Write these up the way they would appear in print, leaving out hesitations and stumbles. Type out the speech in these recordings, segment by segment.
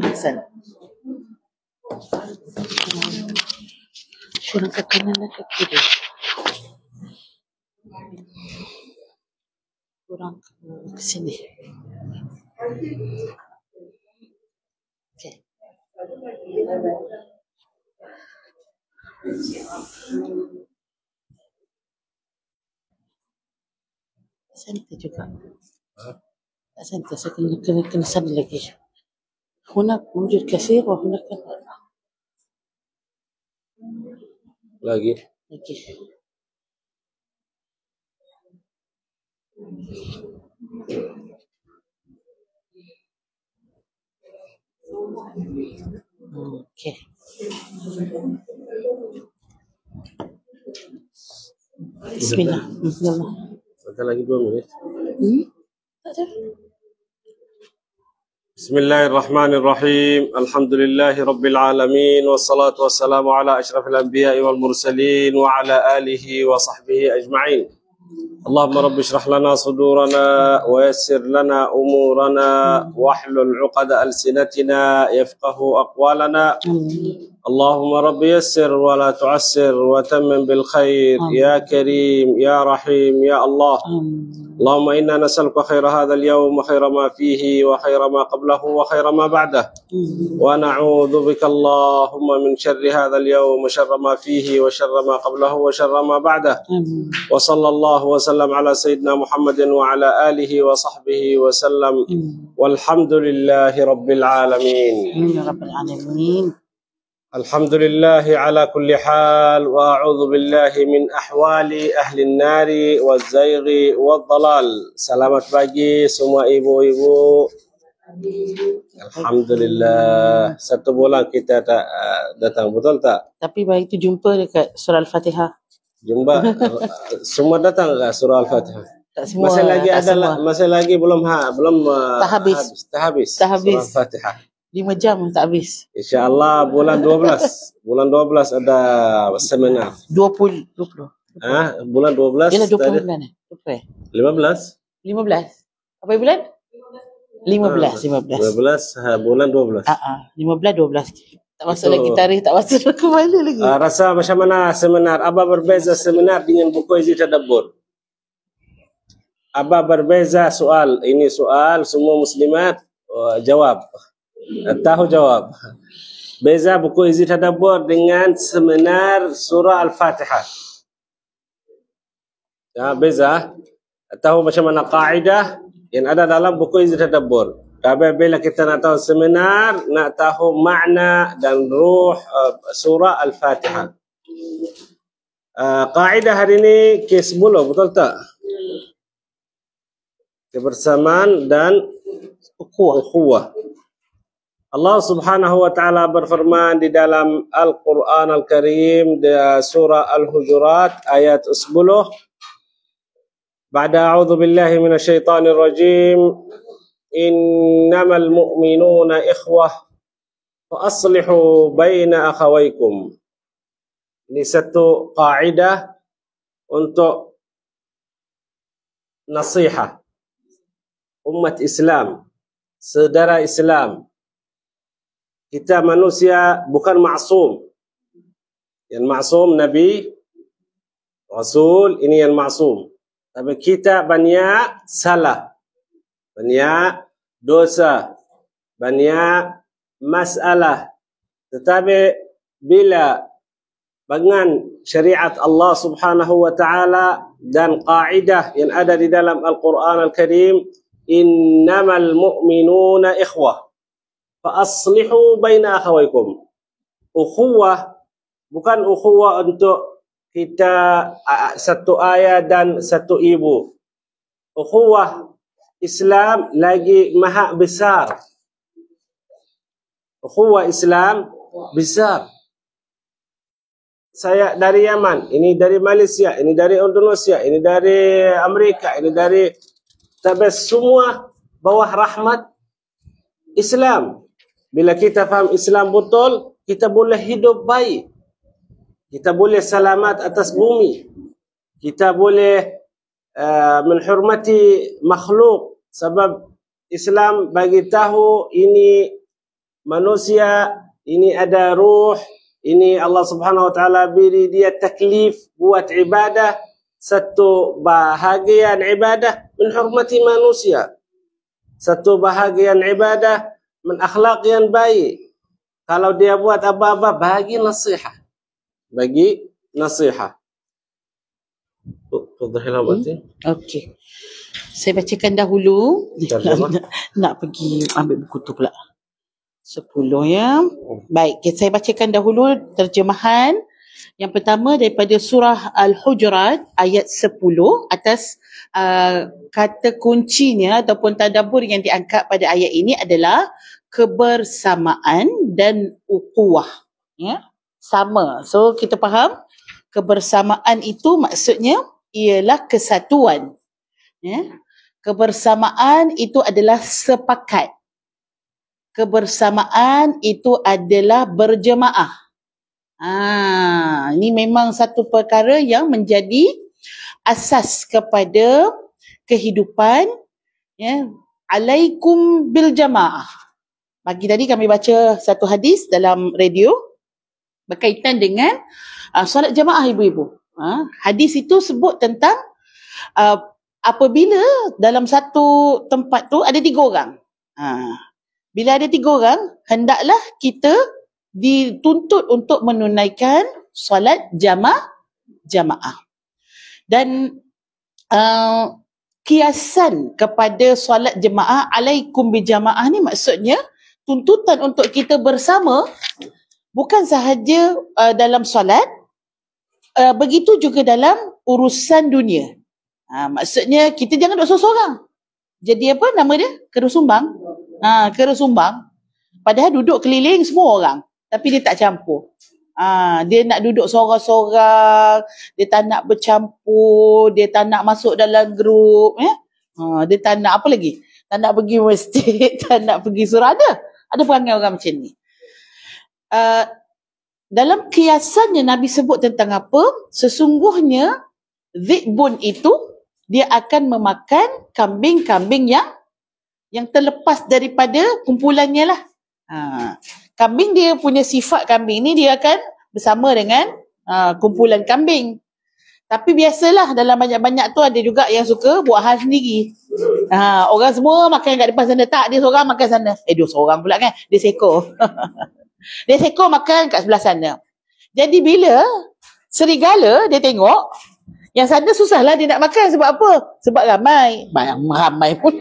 Ahsan. Kurang ke kanan dan ke kiri. Kurang ke sini. Okey. Center juga. Tak center, saya kena sana lagi. هناك موجود كثير وهناك lagi. Okey. Bismillah. Bismillah. Ada lagi 2 menit. Tak ada. بسم الله الرحمن الرحيم الحمد لله رب العالمين والصلاة والسلام على أشرف الأنبياء والمرسلين وعلى آله وصحبه أجمعين اللهم رب اشرح لنا صدورنا ويسر لنا أمورنا واحلل عقد ألسنتنا يفقه أقوالنا اللهم رب يسر ولا تعسر وتمم بالخير يا كريم يا رحيم يا الله اللهم إنا نسألك خير هذا اليوم وخير ما فيه وخير ما قبله وخير ما بعده ونعوذ بك اللهم من شر هذا اليوم وشر ما فيه وشر ما قبله وشر ما بعده وصلى الله وسلم على سيدنا محمد وعلى آله وصحبه وسلم والحمد لله رب العالمين يا رب العالمين. الحمد لله على كل حال وأعوذ بالله من أحوال أهل النار والزيغ والضلال. Selamat pagi semua ibu-ibu. Alhamdulillah. 1 bulan kita tak datang, betul tak? Tapi baik itu jumpa dekat surah Al-Fatihah. Jumpa semua datang ke surah Al-Fatihah? Tak semua. Masih lagi belum tak habis. Surah Al-Fatihah. 5 jam tak habis. InsyaAllah bulan 12. Bulan 12 ada seminar. 20. Bulan 12. Yalah 20 bulan 15. 15. Apa bulan? 15. Bulan 12. 15 12. Tak masuk lagi tarikh, tak masuk ke mana lagi. Rasa macam mana seminar? Apa berbeza seminar dengan buku Izi Tadabbur? Apa berbeza soal? Ini soal semua muslimat jawab. Tahu jawab. Beza buku Izi Tadabbur dengan seminar surah Al-Fatihah. Ya, beza. Tahu macam mana kaidah yang ada dalam buku Izi Tadabbur. Tapi bila kita nak tahu seminar, nak tahu makna dan ruh surah Al-Fatihah. Kaidah hari ini ke-10, betul tak? Kebersamaan dan ukhuwah. Allah Subhanahu wa taala berfirman di dalam Al-Qur'an Al-Karim di surah Al-Hujurat ayat 10. Ba'da a'udzu billahi minasyaitonir rajim. Innamal mu'minuna ikhwah fa aslihu baina akhawaykum. Ini satu kaidah untuk nasihat umat Islam, saudara Islam. Kita manusia bukan maksum. Yang maksum Nabi, Rasul, ini yang maksum. Tapi kita banyak salah, banyak dosa, banyak masalah. Tetapi bila dengan syariat Allah Subhanahu wa taala dan kaidah yang ada di dalam Al-Qur'an Al-Karim, innamal mu'minuna ikhwah fa aslihu baina akhawaykum. Ukhuwah bukan ukhuwah untuk kita satu ayah dan satu ibu. Ukhuwah Islam lagi maha besar. Ukhuwah Islam besar. Saya dari Yaman, ini dari Malaysia, ini dari Indonesia, ini dari Amerika, ini dari, tapi semua bawah rahmat Islam. Bila kita faham Islam betul, kita boleh hidup baik. Kita boleh selamat atas bumi. Kita boleh menghormati makhluk. Sebab Islam bagi tahu ini manusia, ini ada ruh, ini Allah Subhanahu wa taala beri dia taklif buat ibadah, satu bahagian ibadah menghormati manusia. Satu bahagian ibadah menakhlak yang baik. Kalau dia buat apa-apa, bagi nasihat. Bagi nasihat. Okey. Saya bacakan dahulu. Nak pergi ambil buku tu pula. 10 ya. Baik, saya bacakan dahulu terjemahan. Yang pertama daripada surah Al-Hujurat ayat 10 atas kata kuncinya ataupun tadabbur yang diangkat pada ayat ini adalah kebersamaan dan ukhuwah. Ya, sama. So kita faham kebersamaan itu maksudnya ialah kesatuan. Ya. Kebersamaan itu adalah sepakat. Kebersamaan itu adalah berjemaah. Ini memang satu perkara yang menjadi asas kepada kehidupan. Ya. Alaikum bil jamaah. Pagi tadi kami baca satu hadis dalam radio berkaitan dengan solat jamaah ibu-ibu. Hadis itu sebut tentang apabila dalam satu tempat tu ada 3 orang. Bila ada 3 orang, hendaklah kita dituntut untuk menunaikan solat jamaah. Dan kiasan kepada solat jemaah alaikum bijamaah ni maksudnya tuntutan untuk kita bersama bukan sahaja dalam solat, begitu juga dalam urusan dunia. Maksudnya kita jangan duduk seorang-seorang. Jadi apa nama dia? Kerusumbang. Kerusumbang. Padahal duduk keliling semua orang. Tapi dia tak campur. Dia nak duduk seorang-seorang. Dia tak nak bercampur. Dia tak nak masuk dalam grup. Dia tak nak apa lagi? Tak nak pergi masjid. Tak nak pergi surau. Ada perangai orang macam ni. Dalam kiasannya Nabi sebut tentang apa? Sesungguhnya Zi'bun itu dia akan memakan kambing-kambing yang terlepas daripada kumpulannya lah. Kambing dia punya sifat kambing ni dia akan bersama dengan kumpulan kambing. Tapi biasalah dalam banyak-banyak tu ada juga yang suka buat hal sendiri. Orang semua makan kat depan sana, tak, dia seorang makan sana. Dia seorang pula kan, dia seekor. Dia seekor makan kat sebelah sana. Jadi bila serigala dia tengok yang sana susahlah dia nak makan. Sebab apa? Sebab ramai. Ramai pun.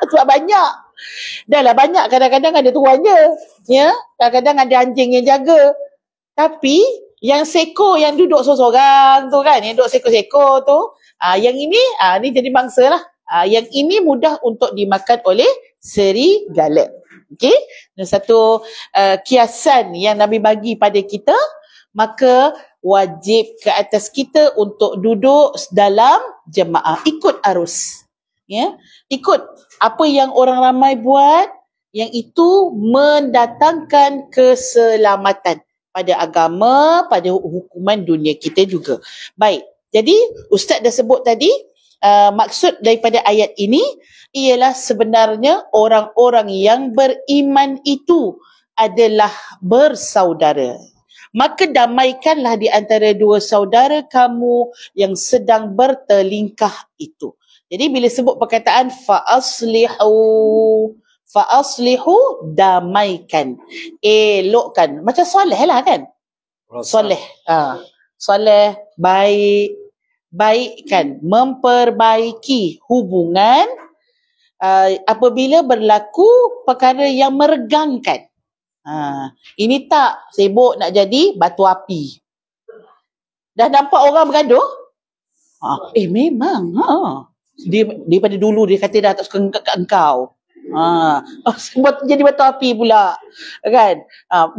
Sebab banyak. Dah lah banyak, kadang-kadang ada tuannya. Ya? Kadang-kadang ada anjing yang jaga. Tapi yang seko yang duduk seorang tu kan, yang duduk seko-seko tu, yang ini ni jadi mangsa lah. Yang ini mudah untuk dimakan oleh serigala. Okey? Dan satu kiasan yang Nabi bagi pada kita, maka wajib ke atas kita untuk duduk dalam jemaah, ikut arus. Ya, ikut apa yang orang ramai buat, yang itu mendatangkan keselamatan pada agama, pada hukuman dunia kita juga. Baik, jadi Ustaz dah sebut tadi, maksud daripada ayat ini ialah sebenarnya orang-orang yang beriman itu adalah bersaudara. Maka damaikanlah di antara dua saudara kamu yang sedang bertelingkah itu. Jadi bila sebut perkataan fa'aslihu, damaikan, elokkan. Macam soleh lah kan? Soleh. Soleh, baikkan, memperbaiki hubungan apabila berlaku perkara yang meregangkan. Ini tak sibuk nak jadi batu api. Dah nampak orang bergaduh? Memang. Dia daripada dulu dia kata dah tak suka engkau. Jadi batu api pula. Kan?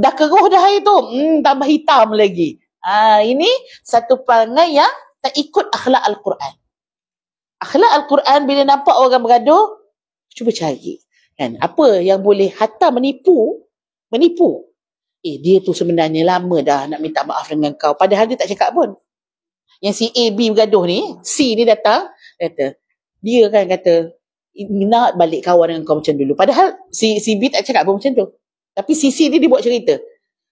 Dah keruh dah air tu. Tambah hitam lagi. Ini satu perangai yang tak ikut akhlak Al-Quran. Akhlak Al-Quran bila nampak orang bergaduh, cuba cari. Kan? Apa yang boleh hatta menipu. Dia tu sebenarnya lama dah nak minta maaf dengan kau. Padahal dia tak cakap pun. Yang si A, B bergaduh ni, C ni datang, kata, dia kan kata, nak balik kawan dengan kau macam dulu. Padahal si B tak cakap pun macam tu. Tapi si C ni dia buat cerita.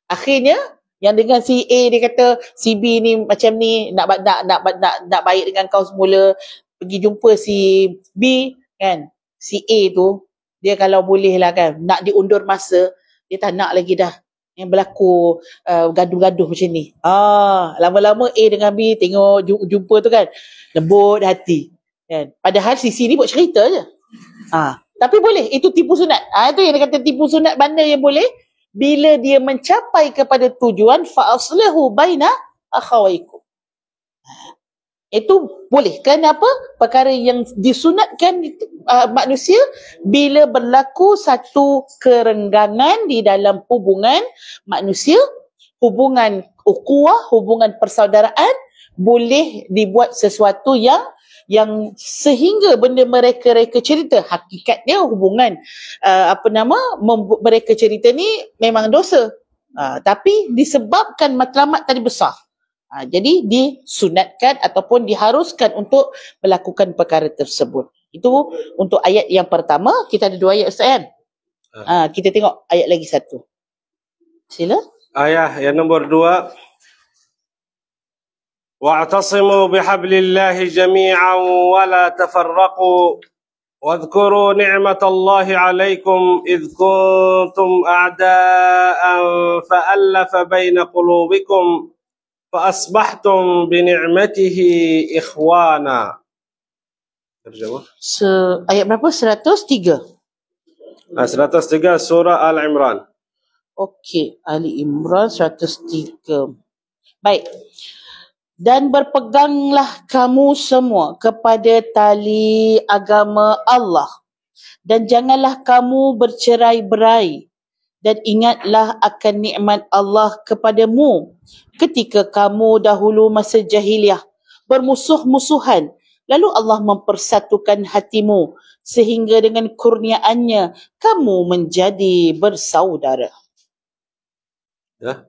Akhirnya yang dengan si A dia kata si B ni macam ni nak baik dengan kau semula, pergi jumpa si B kan. Si A tu dia kalau boleh lah kan nak diundur masa, dia tak nak lagi dah yang berlaku gaduh-gaduh macam ni. Lama-lama A dengan B tengok jumpa tu kan lembut hati kan. Padahal si C ni buat cerita je. Tapi boleh, itu tipu sunat. Itu yang dia kata tipu sunat mana yang boleh? Bila dia mencapai kepada tujuan fa'aslahu baina akhawaikum. Itu boleh. Kenapa? Perkara yang disunatkan manusia bila berlaku satu kerenggangan di dalam hubungan manusia, hubungan ukhuwah, hubungan persaudaraan, boleh dibuat sesuatu yang sehingga benda mereka cerita hakikatnya hubungan mereka cerita ni memang dosa, tapi disebabkan matlamat tadi besar, jadi disunatkan ataupun diharuskan untuk melakukan perkara tersebut. Itu untuk ayat yang pertama. Kita ada 2 ayat Ustaz kan? Kita tengok ayat lagi satu, sila. Ayat yang nombor 2, واعتصموا بحبل الله جميعا ولا تفرقوا واذكروا نعمة الله عليكم إذ كنتم أعداء فألف بين قلوبكم فأصبحتم بنعمته إخوانا. Terjemah. Ayat berapa? 103. 103 surah Al-Imran. Okey, Ali Imran 103. Baik. Dan berpeganglah kamu semua kepada tali agama Allah, dan janganlah kamu bercerai-berai, dan ingatlah akan nikmat Allah kepadamu ketika kamu dahulu masa jahiliah bermusuh-musuhan, lalu Allah mempersatukan hatimu sehingga dengan kurniaannya kamu menjadi bersaudara. Ya.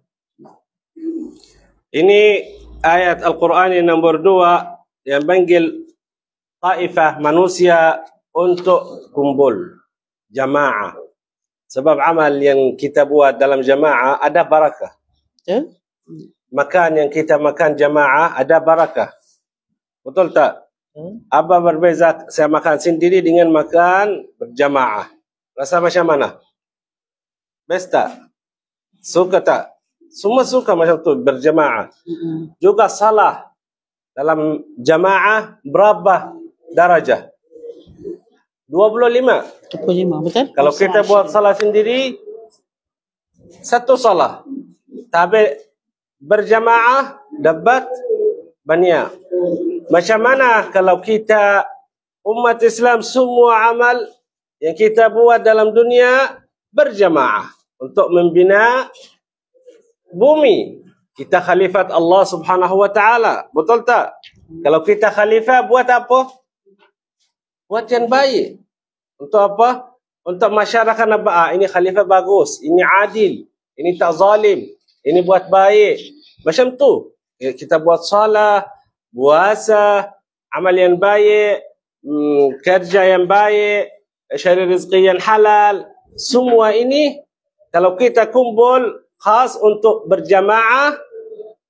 Ini ayat Al-Quran yang nombor 2 yang panggil taifah manusia untuk kumpul jamaah. Sebab amal yang kita buat dalam jamaah ada barakah. Makan yang kita makan jamaah ada barakah. Betul tak? Apa berbeza saya makan sendiri dengan makan berjamaah? Rasa macam mana? Best tak? Suka tak? Semua suka macam tu berjamaah. Juga salah dalam jamaah berapa darajah? 25. 25, betul? Kalau kita buat salah sendiri, satu salah. Tapi berjamaah dapat banyak. Macam mana kalau kita umat Islam semua amal yang kita buat dalam dunia berjamaah untuk membina bumi. Kita khalifat Allah Subhanahu wa taala. Betul tak? Kalau kita khalifah buat apa? Buat yang baik. Untuk apa? Untuk masyarakat apa? Ini khalifah bagus, ini adil, ini tak zalim, ini buat baik. Macam tu. Kita buat salah, puasa, amal yang baik, kerja yang baik, cari rezeki yang halal. Semua ini kalau kita kumpul khas untuk berjamaah,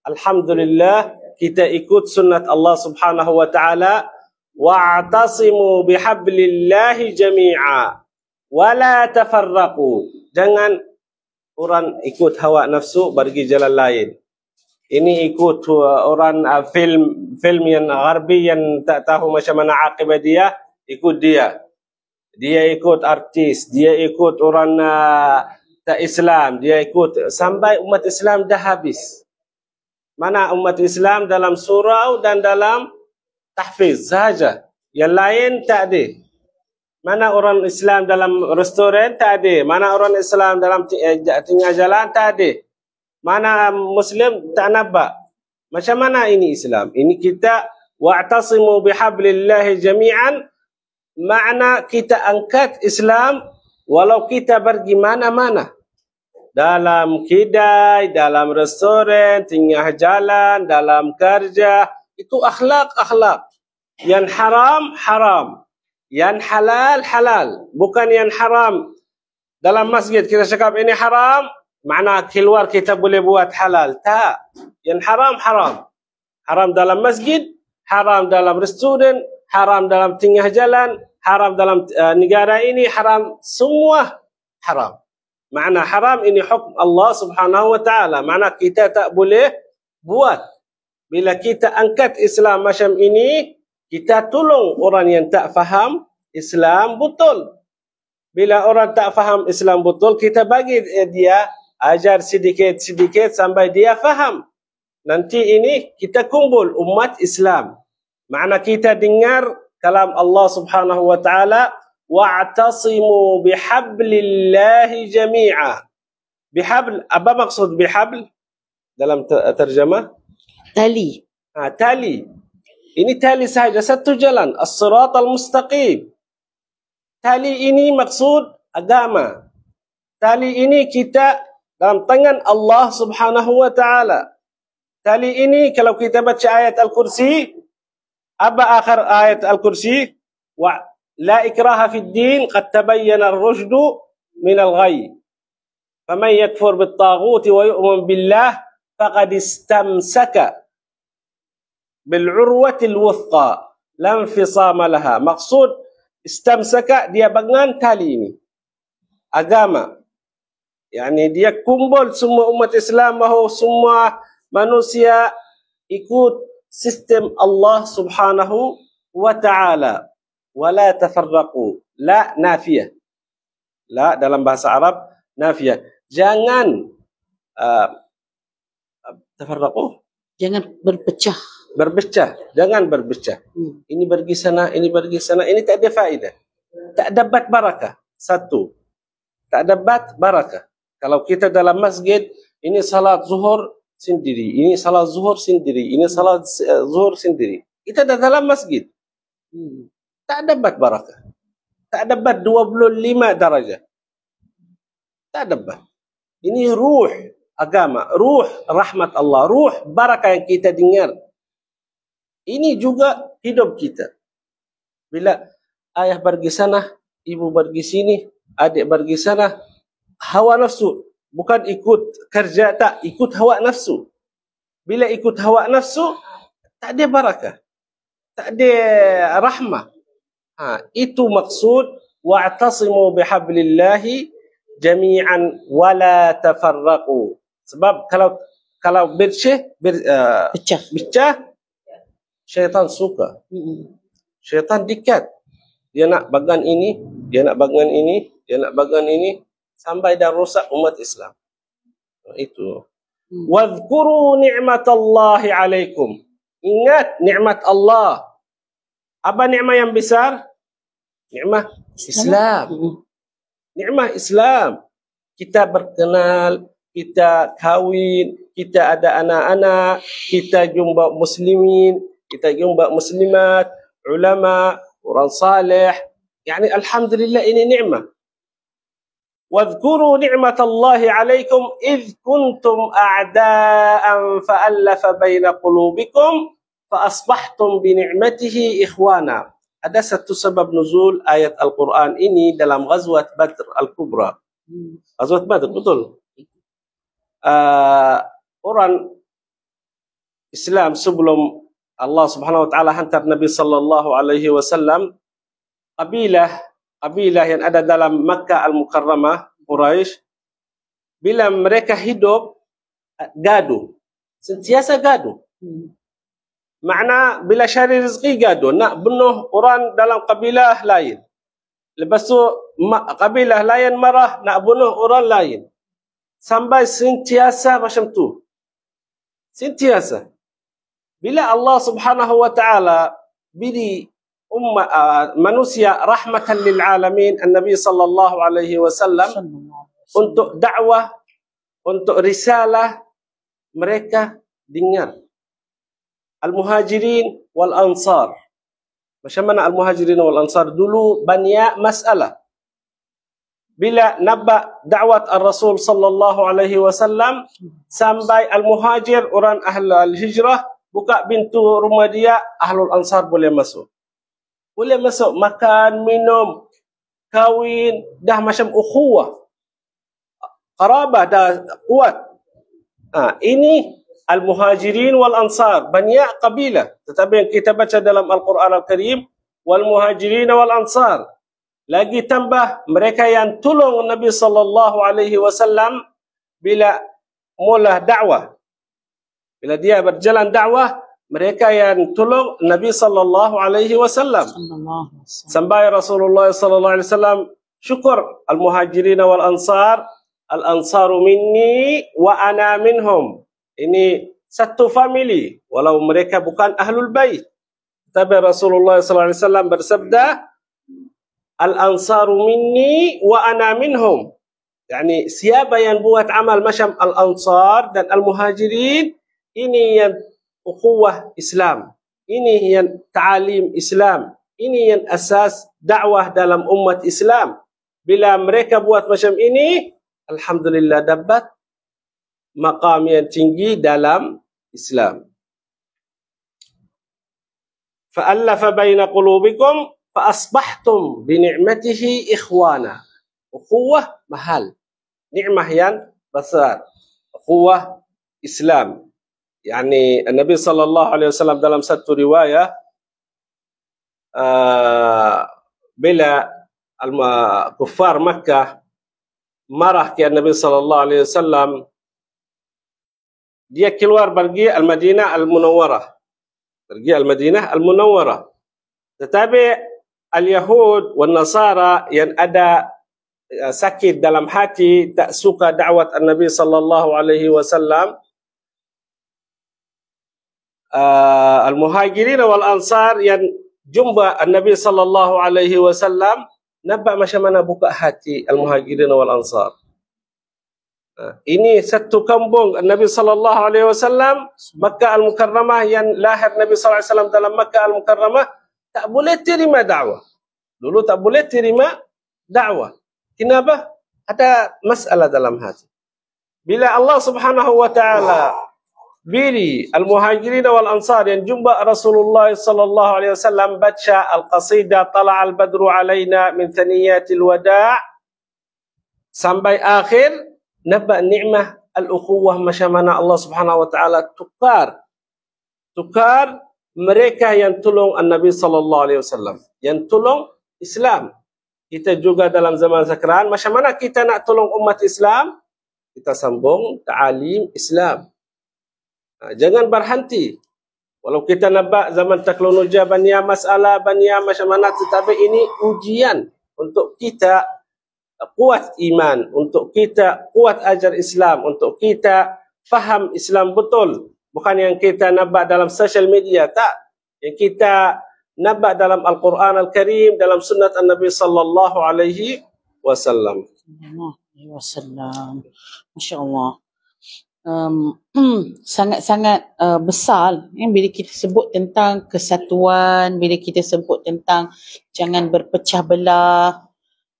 alhamdulillah kita ikut sunnat Allah Subhanahu wa taala, wa'tasimu bihablillahi jami'a wa la tafarraqu. Jangan orang ikut hawa nafsu pergi jalan lain. Ini ikut orang film yang gharbi yang tak tahu macam mana akibat dia, ikut dia. Dia ikut artis, dia ikut orang tak Islam, dia ikut sampai umat Islam dah habis. Mana umat Islam dalam surau dan dalam tahfiz sahaja. Yang lain tak ada. Mana orang Islam dalam restoran tak ada. Mana orang Islam dalam tengah jalan tak ada. Mana Muslim tak nampak. Macam mana ini Islam? Ini kita wa'tasimu bihablillahi jami'an. Makna kita angkat Islam walau kita pergi mana-mana. Dalam kedai, dalam restoran, tengah jalan, dalam kerja. Itu akhlak-akhlak. Yang haram, haram. Yang halal, halal. Bukan yang haram dalam masjid kita cakap ini haram, makna keluar kita boleh buat halal. Tak. Yang haram, haram. Haram dalam masjid, haram dalam restoran, haram dalam tengah jalan, haram dalam negara ini, haram semua haram. Makna haram ini hukum Allah Subhanahu wa taala. Makna kita tak boleh buat. Bila kita angkat Islam macam ini, kita tolong orang yang tak faham Islam betul. Bila orang tak faham Islam betul, kita bagi dia ajar sedikit-sedikit sampai dia faham. Nanti ini kita kumpul umat Islam. Makna kita dengar kalam Allah Subhanahu wa taala, wa'tasimu bihablillahi jami'a. Bihabl, apa maksud bihabl dalam terjemah? Tali. Tali. Ini tali sahaja, satu jalan, as-siratal mustaqim. Tali ini maksud agama. Tali ini kita dalam tangan Allah Subhanahu wa taala. Tali ini kalau kita baca ayat Al-Kursi, apa akhir ayat Al-Kursi? Wa la ikraha fid din qad tabayyana ar-rushdu min al-ghayy. Faman yakfur bit-taghut wa yu'min billah faqad istamsaka bil 'urwatil wuthqa la infisama laha. Maksud istamsaka, dia pegang tali ini. Agama. Yani dia kumpul semua umat Islam, bahawa semua manusia ikut sistem Allah Subhanahu wa ta'ala. Wala tafarraqu. La nafiyah. La dalam bahasa Arab nafiyah. Jangan tafarraqu. Jangan berpecah. Berpecah, jangan berpecah. Ini pergi sana, ini pergi sana, ini tak ada faedah. Tak dapat barakah. Satu, tak dapat barakah. Kalau kita dalam masjid, ini salat zuhur sendiri, ini salat zuhur sendiri, ini salat zuhur sendiri. Kita dalam masjid. Tak dapat barakah. Tak dapat 25 darajah. Tak dapat. Ini ruh agama, ruh rahmat Allah, ruh barakah yang kita dengar. Ini juga hidup kita. Bila ayah pergi sana, ibu pergi sini, adik pergi sana, hawa nafsu. Bukan ikut kerja, tak. Ikut hawa nafsu. Bila ikut hawa nafsu, tak ada barakah. Tak ada rahmah. Itu maksud, wa'tasimu bihablillahi jami'an wala tafarraqu. Sebab kalau pecah, syaitan suka. Syaitan dekat. Dia nak bagian ini, dia nak bagian ini, dia nak bagian ini, sampai dah rosak umat Islam. Itu. Wadhkuru ni'matallahi alaikum. Ingat nikmat Allah. Apa nikmat yang besar? Nikmat Islam. Nikmat Islam. Kita berkenal, kita kahwin, kita ada anak-anak, kita jumpa muslimin, kita jumpa muslimat, ulama, orang salih. Yani alhamdulillah, ini nikmat. Wadhkuru ni'matallahi alaikum idh kuntum a'da'an fa'allafa baina qulubikum fa'asbahtum bi ni'matihi ikhwana. Ada satu sebab nuzul ayat Al-Quran ini dalam Ghazwat Badr Al-Kubra. Ghazwat Badr, betul? Orang Islam sebelum Allah Subhanahu wa taala hantar Nabi sallallahu alaihi wasallam, kabilah yang ada dalam Makkah Al-Mukarramah, Quraisy, bila mereka hidup gaduh, sentiasa gaduh. Makna bila cari rezeki gaduh, nak bunuh orang dalam kabilah lain. Lepas tu kabilah lain marah nak bunuh orang lain. Sampai sentiasa macam tu. Sentiasa. Bila Allah Subhanahu wa taala beri manusia rahmatan lil alamin, Nabi sallallahu alaihi wasallam, untuk dakwah, untuk risalah, mereka dengar. Al-Muhajirin wal Ansar. Macam mana Al-Muhajirin wal Ansar? Dulu banyak masalah. Bila nabak dakwat Al-Rasul sallallahu alaihi wasallam, sampai Al-Muhajir, orang Ahlul Hijrah, buka pintu rumah dia, Ahlul Ansar boleh masuk. Boleh masuk, makan, minum, kahwin, dah macam ukhuwah. qarabah dah kuat. Ini al-muhajirin wal ansar, banyak kabilah. Tetapi yang kita baca dalam Al-Quran Al-Karim, wal muhajirin wal ansar. Lagi tambah mereka yang tolong Nabi sallallahu alaihi wasallam bila mula dakwah. Bila dia berjalan dakwah, mereka yang tolong Nabi sallallahu alaihi wasallam. Sampai Rasulullah sallallahu alaihi wasallam syukur al-muhajirin wal ansar, al-ansaru minni wa ana minhum. Ini satu family walau mereka bukan ahlul bait. Tapi Rasulullah sallallahu alaihi wasallam bersabda, al-ansaru minni wa ana minhum. Yani siapa yang buat amal macam al-ansar dan al-muhajirin, ini yang ukhuwah Islam. Ini yang ta'alim Islam. Ini yang asas dakwah dalam umat Islam. Bila mereka buat macam ini, alhamdulillah dapat maqam yang tinggi dalam Islam. Fa'allafa baina qulubikum fa asbahtum bi ni'matihi ikhwana. Ukhuwah mahal. Nikmah yang besar. Ukhuwah Islam. Yani Nabi sallallahu alaihi wasallam dalam satu riwayat bila kufar Makkah marah ke Nabi sallallahu alaihi wasallam, dia keluar pergi Al-Madinah Al-Munawwarah. Pergi Al-Madinah Al-Munawwarah. Tetapi Al-Yahud dan Nasara yang ada sakit dalam hati, tak suka dakwat Nabi sallallahu alaihi wasallam, Al-Muhajirin wal Ansar yang jumpa Nabi sallallahu alaihi wasallam, nampak macam mana buka hati Al-Muhajirin wal Ansar. Ini satu kampung Nabi sallallahu alaihi wasallam, Makkah Al-Mukarramah, yang lahir Nabi sallallahu alaihi wasallam dalam Makkah Al-Mukarramah, tak boleh terima dakwah. Dulu tak boleh terima dakwah. Kenapa? Ada masalah dalam hati. Bila Allah Subhanahu wa taala beri Al-Muhajirin wal Ansar yang jumpa Rasulullah sallallahu alaihi wasallam baca al-qasidah Tala'al Badru alaina min thaniyatil wada' sampai akhir, nampak nikmah al-ukhuwah macam mana Allah Subhanahu wa taala tukar mereka yang tolong Nabi sallallahu alaihi wasallam, yang tolong Islam. Kita juga dalam zaman sekarang, macam mana kita nak tolong umat Islam? Kita sambung ta'alim Islam. Jangan berhenti. Walau kita nampak zaman teknologi banyak masalah, banyak macam mana, tetapi ini ujian untuk kita kuat iman, untuk kita kuat ajar Islam, untuk kita faham Islam betul. Bukan yang kita nampak dalam social media, tak. Yang kita nampak dalam Al-Quran Al-Karim, dalam sunnat Nabi sallallahu alaihi wasallam. Masya Allah. Sangat-sangat besar bila kita sebut tentang kesatuan, bila kita sebut tentang jangan berpecah belah.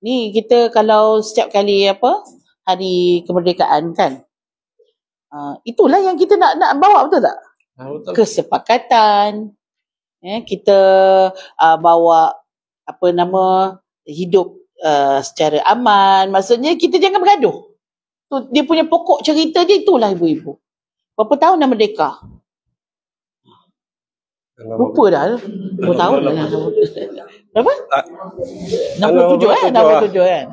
Ni kita kalau setiap kali hari kemerdekaan kan, itulah yang kita nak bawa, betul tak? Betul. Kesepakatan. Kita bawa hidup secara aman. Maksudnya kita jangan bergaduh. Dia punya pokok cerita dia itulah, ibu-ibu. Berapa tahun dah merdeka? Lupa dah. Berapa tahun dah? Berapa? 67 kan? 67 kan?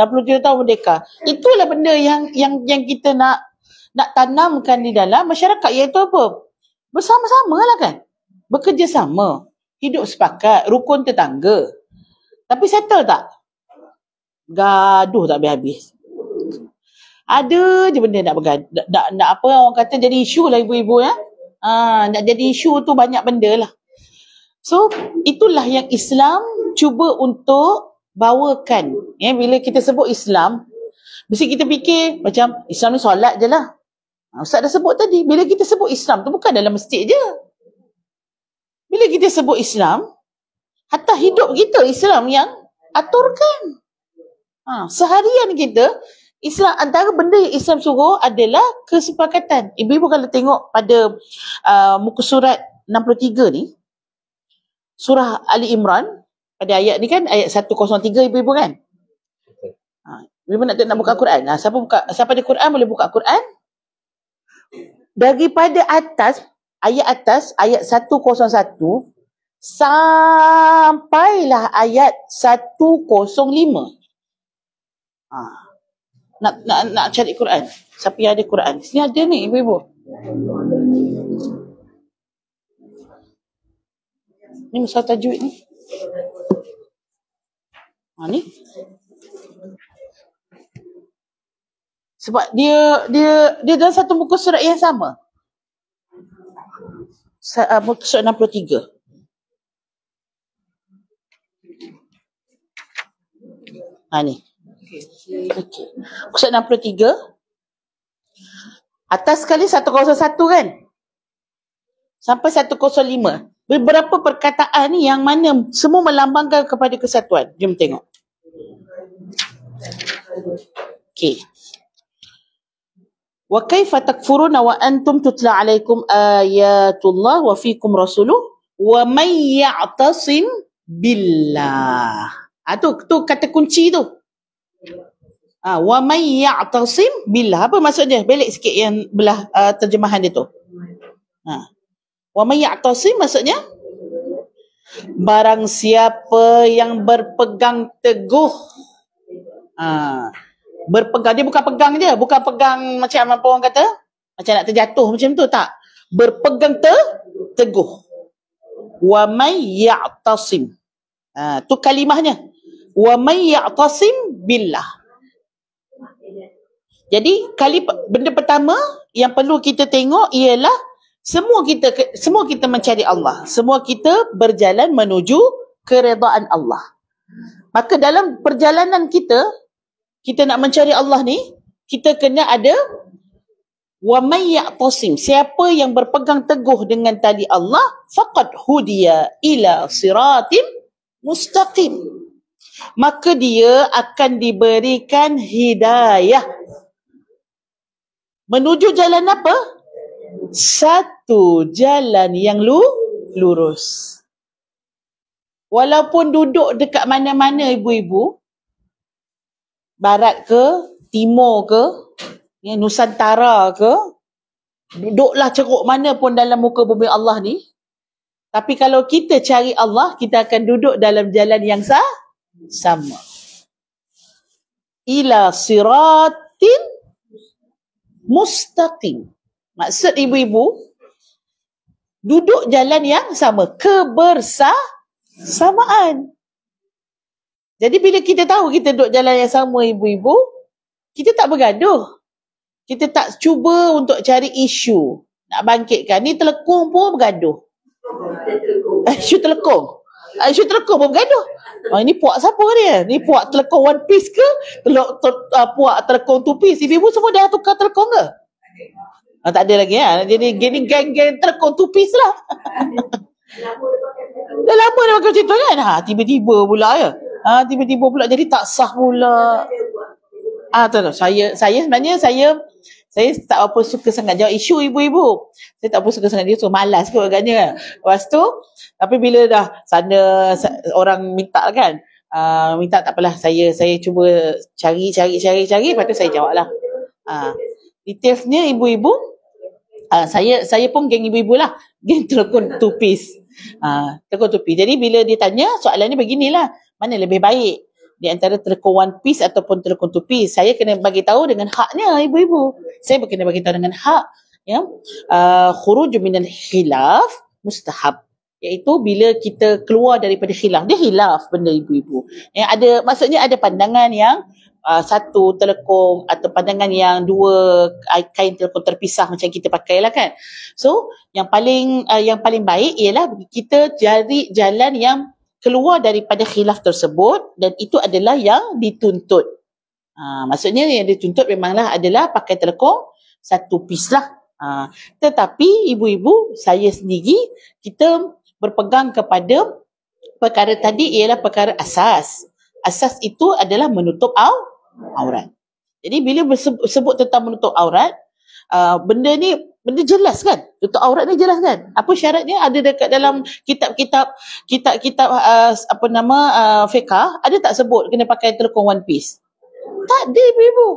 67 tahun merdeka. Itulah benda yang kita nak tanamkan di dalam masyarakat, iaitu apa? Bersama-sama lah kan? Bekerjasama. Hidup sepakat. Rukun tetangga. Tapi settle tak? Gaduh tak habis-habis. Ada je benda nak bergaduh. Nak apa orang kata jadi isu lah, ibu-ibu ya. Nak jadi isu tu banyak benda lah. So itulah yang Islam cuba untuk bawakan. Bila kita sebut Islam, mesti kita fikir macam Islam ni solat je lah. Ustaz dah sebut tadi, bila kita sebut Islam tu bukan dalam masjid je. Bila kita sebut Islam, hatta hidup kita Islam yang aturkan. Seharian kita Islam, antara benda yang Islam suruh adalah kesepakatan. Ibu-ibu kalau tengok pada muka surat 63 ni, surah Ali Imran, pada ayat ni kan, ayat 103 ibu-ibu kan. Ibu nak buka Quran. Siapa ada Quran boleh buka Quran. Daripada ayat 101 sampailah ayat 105. Nak cari Quran. Siapa yang ada Quran? Sini ada ni ibu-ibu. Ni masalah tajwid ni. Ni. Sebab dia dalam satu muka surat yang sama. Muka surat 63. Ni. Okay. Muka surat 63. Atas sekali 101 kan? Sampai 105. Beberapa perkataan ni yang mana semua melambangkan kepada kesatuan. Jom tengok. Okay. Wa kaifa takfuruna wa antum tutla alaikum ayatullah wa fikum rasuluh wa may ya'tasim billah. Tu kata kunci tu. Wa may ya'tasim billah. Apa maksudnya? Belik sikit yang belah terjemahan dia tu. Wa may ya'tasim maksudnya barang siapa yang berpegang teguh. Berpegang, dia bukan pegang je, bukan pegang macam apa orang kata, macam nak terjatuh macam tu, tak. Berpegang teguh. Wa may ya'tasim. Tu kalimahnya. Wa may ya'tasim billah. Jadi benda pertama yang perlu kita tengok ialah semua kita mencari Allah. Semua kita berjalan menuju keredaan Allah. Maka dalam perjalanan kita nak mencari Allah ni, kita kena ada wa may ya'tasim. Siapa yang berpegang teguh dengan tali Allah, faqad hudiya ila siratim mustaqim. Maka dia akan diberikan hidayah. Menuju jalan apa? Satu jalan yang lurus. Walaupun duduk dekat mana-mana ibu-ibu, barat ke, timur ke, Nusantara ke, duduklah ceruk mana pun dalam muka bumi Allah ni. Tapi kalau kita cari Allah, kita akan duduk dalam jalan yang sama. Ila siratin mustaqim. Maksud ibu-ibu, duduk jalan yang sama, kebersamaan. Jadi bila kita tahu kita duduk jalan yang sama ibu-ibu, kita tak bergaduh. Kita tak cuba untuk cari isu. Nak bangkitkan. Ni telekong pun bergaduh. Isu telekong. Isu telekong pun bergaduh. Ini puak siapa dia? Ni puak telekong one piece ke? Puak telekong two piece. Ibu-ibu semua dah tukar telekong ke? Tak ada lagi ya. Jadi geng-geng telekong two piece lah. Dah lama dah pakai macam tu kan? Tiba-tiba pula ya. Tiba-tiba pula jadi tak sah pula. Saya sebenarnya saya tak apa suka sangat jawab isu ibu-ibu. Saya tak apa suka sangat dia, so malas kot agaknya. Lepas tu, tapi bila dah sana orang minta kan, minta tak apalah, saya cuba cari, lepas tu saya jawab lah. Detailsnya ibu-ibu, saya pun geng ibu-ibu lah, geng telekong two piece. Telekong two piece. Jadi bila dia tanya, soalannya beginilah, mana lebih baik di antara telekong one piece ataupun telekong two piece? Saya kena bagi tahu dengan haknya ibu-ibu. Saya kena bagi tahu dengan hak, ya. Khuruj minal khilaf mustahab, iaitu bila kita keluar daripada khilaf. Dia khilaf benda ibu-ibu. Maksudnya ada pandangan yang satu telekong atau pandangan yang dua kain telekong terpisah macam kita pakai lah kan. So yang paling baik ialah kita cari jalan yang keluar daripada khilaf tersebut, dan itu adalah yang dituntut. Maksudnya yang dituntut memanglah adalah pakai telekong satu piece lah. Tetapi ibu-ibu, saya sendiri, kita berpegang kepada perkara tadi ialah perkara asas. Asas itu adalah menutup aurat. Jadi bila sebut tentang menutup aurat, benda jelas kan? Tutup aurat ni jelas kan? Apa syaratnya? Ada dekat dalam kitab-kitab fiqh, ada tak sebut kena pakai telekong one piece? Tak ada ibu-ibu.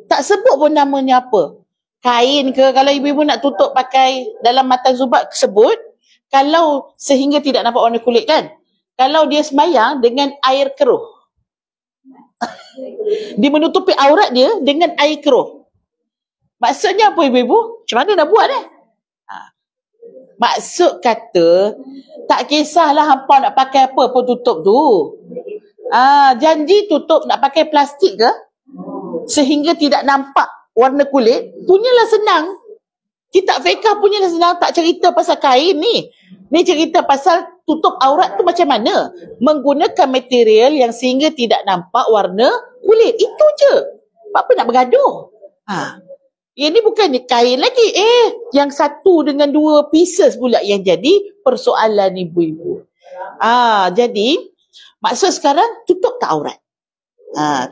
Tak sebut pun namanya apa. Kain ke, kalau ibu-ibu nak tutup pakai dalam matan zubat sebut, kalau sehingga tidak nampak warna kulit kan. Kalau dia sembahyang dengan air keruh. Dia menutupi aurat dia dengan air keruh. Maksudnya apa ibu-ibu? Macam mana nak buat Maksud kata, tak kisahlah hampa nak pakai apa pun tutup tu. Janji tutup nak pakai plastik ke? Sehingga tidak nampak warna kulit, punyalah senang. Kitab fiqh punyalah senang, tak cerita pasal kain ni. Ni cerita pasal tutup aurat tu macam mana? Menggunakan material yang sehingga tidak nampak warna kulit. Itu je. Apa nak bergaduh? Ini bukannya kain lagi. Yang satu dengan dua pieces pula yang jadi persoalan ibu-ibu. Jadi, maksud sekarang, tutup tak aurat?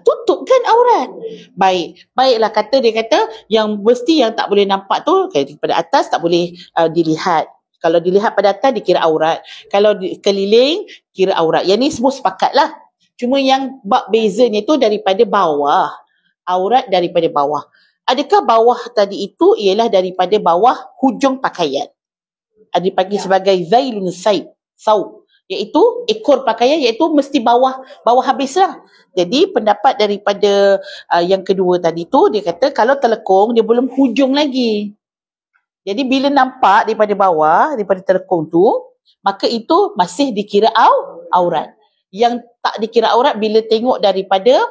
Tutupkan aurat. Baiklah dia kata yang mesti yang tak boleh nampak tu pada atas tak boleh dilihat. Kalau dilihat pada atas dikira aurat. Kalau keliling kira aurat. Yang ni semua sepakatlah. Cuma yang bab bezanya tu daripada bawah. Aurat daripada bawah. Adakah bawah tadi itu ialah daripada bawah hujung pakaian? Ada dipanggil sebagai zailun saub. Iaitu ekor pakaian, iaitu mesti bawah habislah. Jadi pendapat daripada yang kedua tadi tu, dia kata kalau telekung dia belum hujung lagi. Jadi bila nampak daripada bawah, daripada telekung tu, maka itu masih dikira aurat. Yang tak dikira aurat bila tengok daripada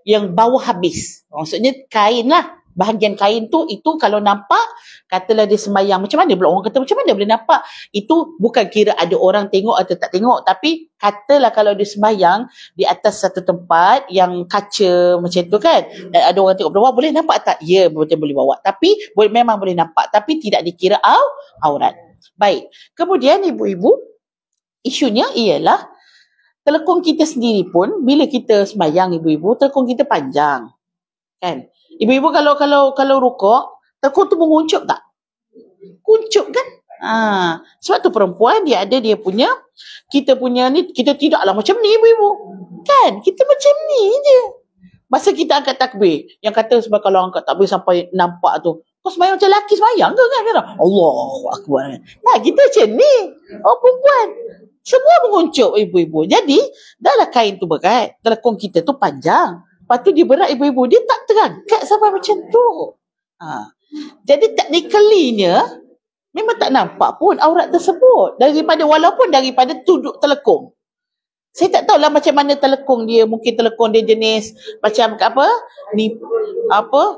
yang bawah habis. Maksudnya kain lah. Bahagian kain tu, itu kalau nampak, katalah dia sembahyang. Macam mana pula orang kata, macam mana boleh nampak? Itu bukan kira ada orang tengok atau tak tengok. Tapi katalah kalau dia sembahyang di atas satu tempat yang kaca macam tu kan. Dan ada orang tengok bawah, boleh nampak tak? Ya, betul boleh bawa. Tapi memang boleh nampak. Tapi tidak dikira aurat. Baik. Kemudian ibu-ibu, isunya ialah telekung kita sendiri pun, bila kita sembahyang ibu-ibu, telekung kita panjang. Kan? Ibu-ibu kalau rukuk, telekung tu menguncup tak? Kuncup kan? Sebab tu perempuan dia ada dia punya, kita punya ni, kita tidaklah macam ni ibu-ibu. Kan? Kita macam ni je. Masa kita angkat takbir, yang kata sebab kalau angkat takbir sampai nampak tu, kau sembahyang macam lelaki sembahyang ke kan? Allahu Akbar. Nah, kita macam ni. Perempuan. Semua menguncup ibu-ibu. Jadi, dahlah kain tu berat, telekung kita tu panjang. Lepas tu dia berat ibu-ibu, dia tak terangkat sampai macam tu. Jadi technically-nya memang tak nampak pun aurat tersebut walaupun daripada tuduk telekung. Saya tak tahulah macam mana telekung dia. Mungkin telekung dia jenis macam apa? Ni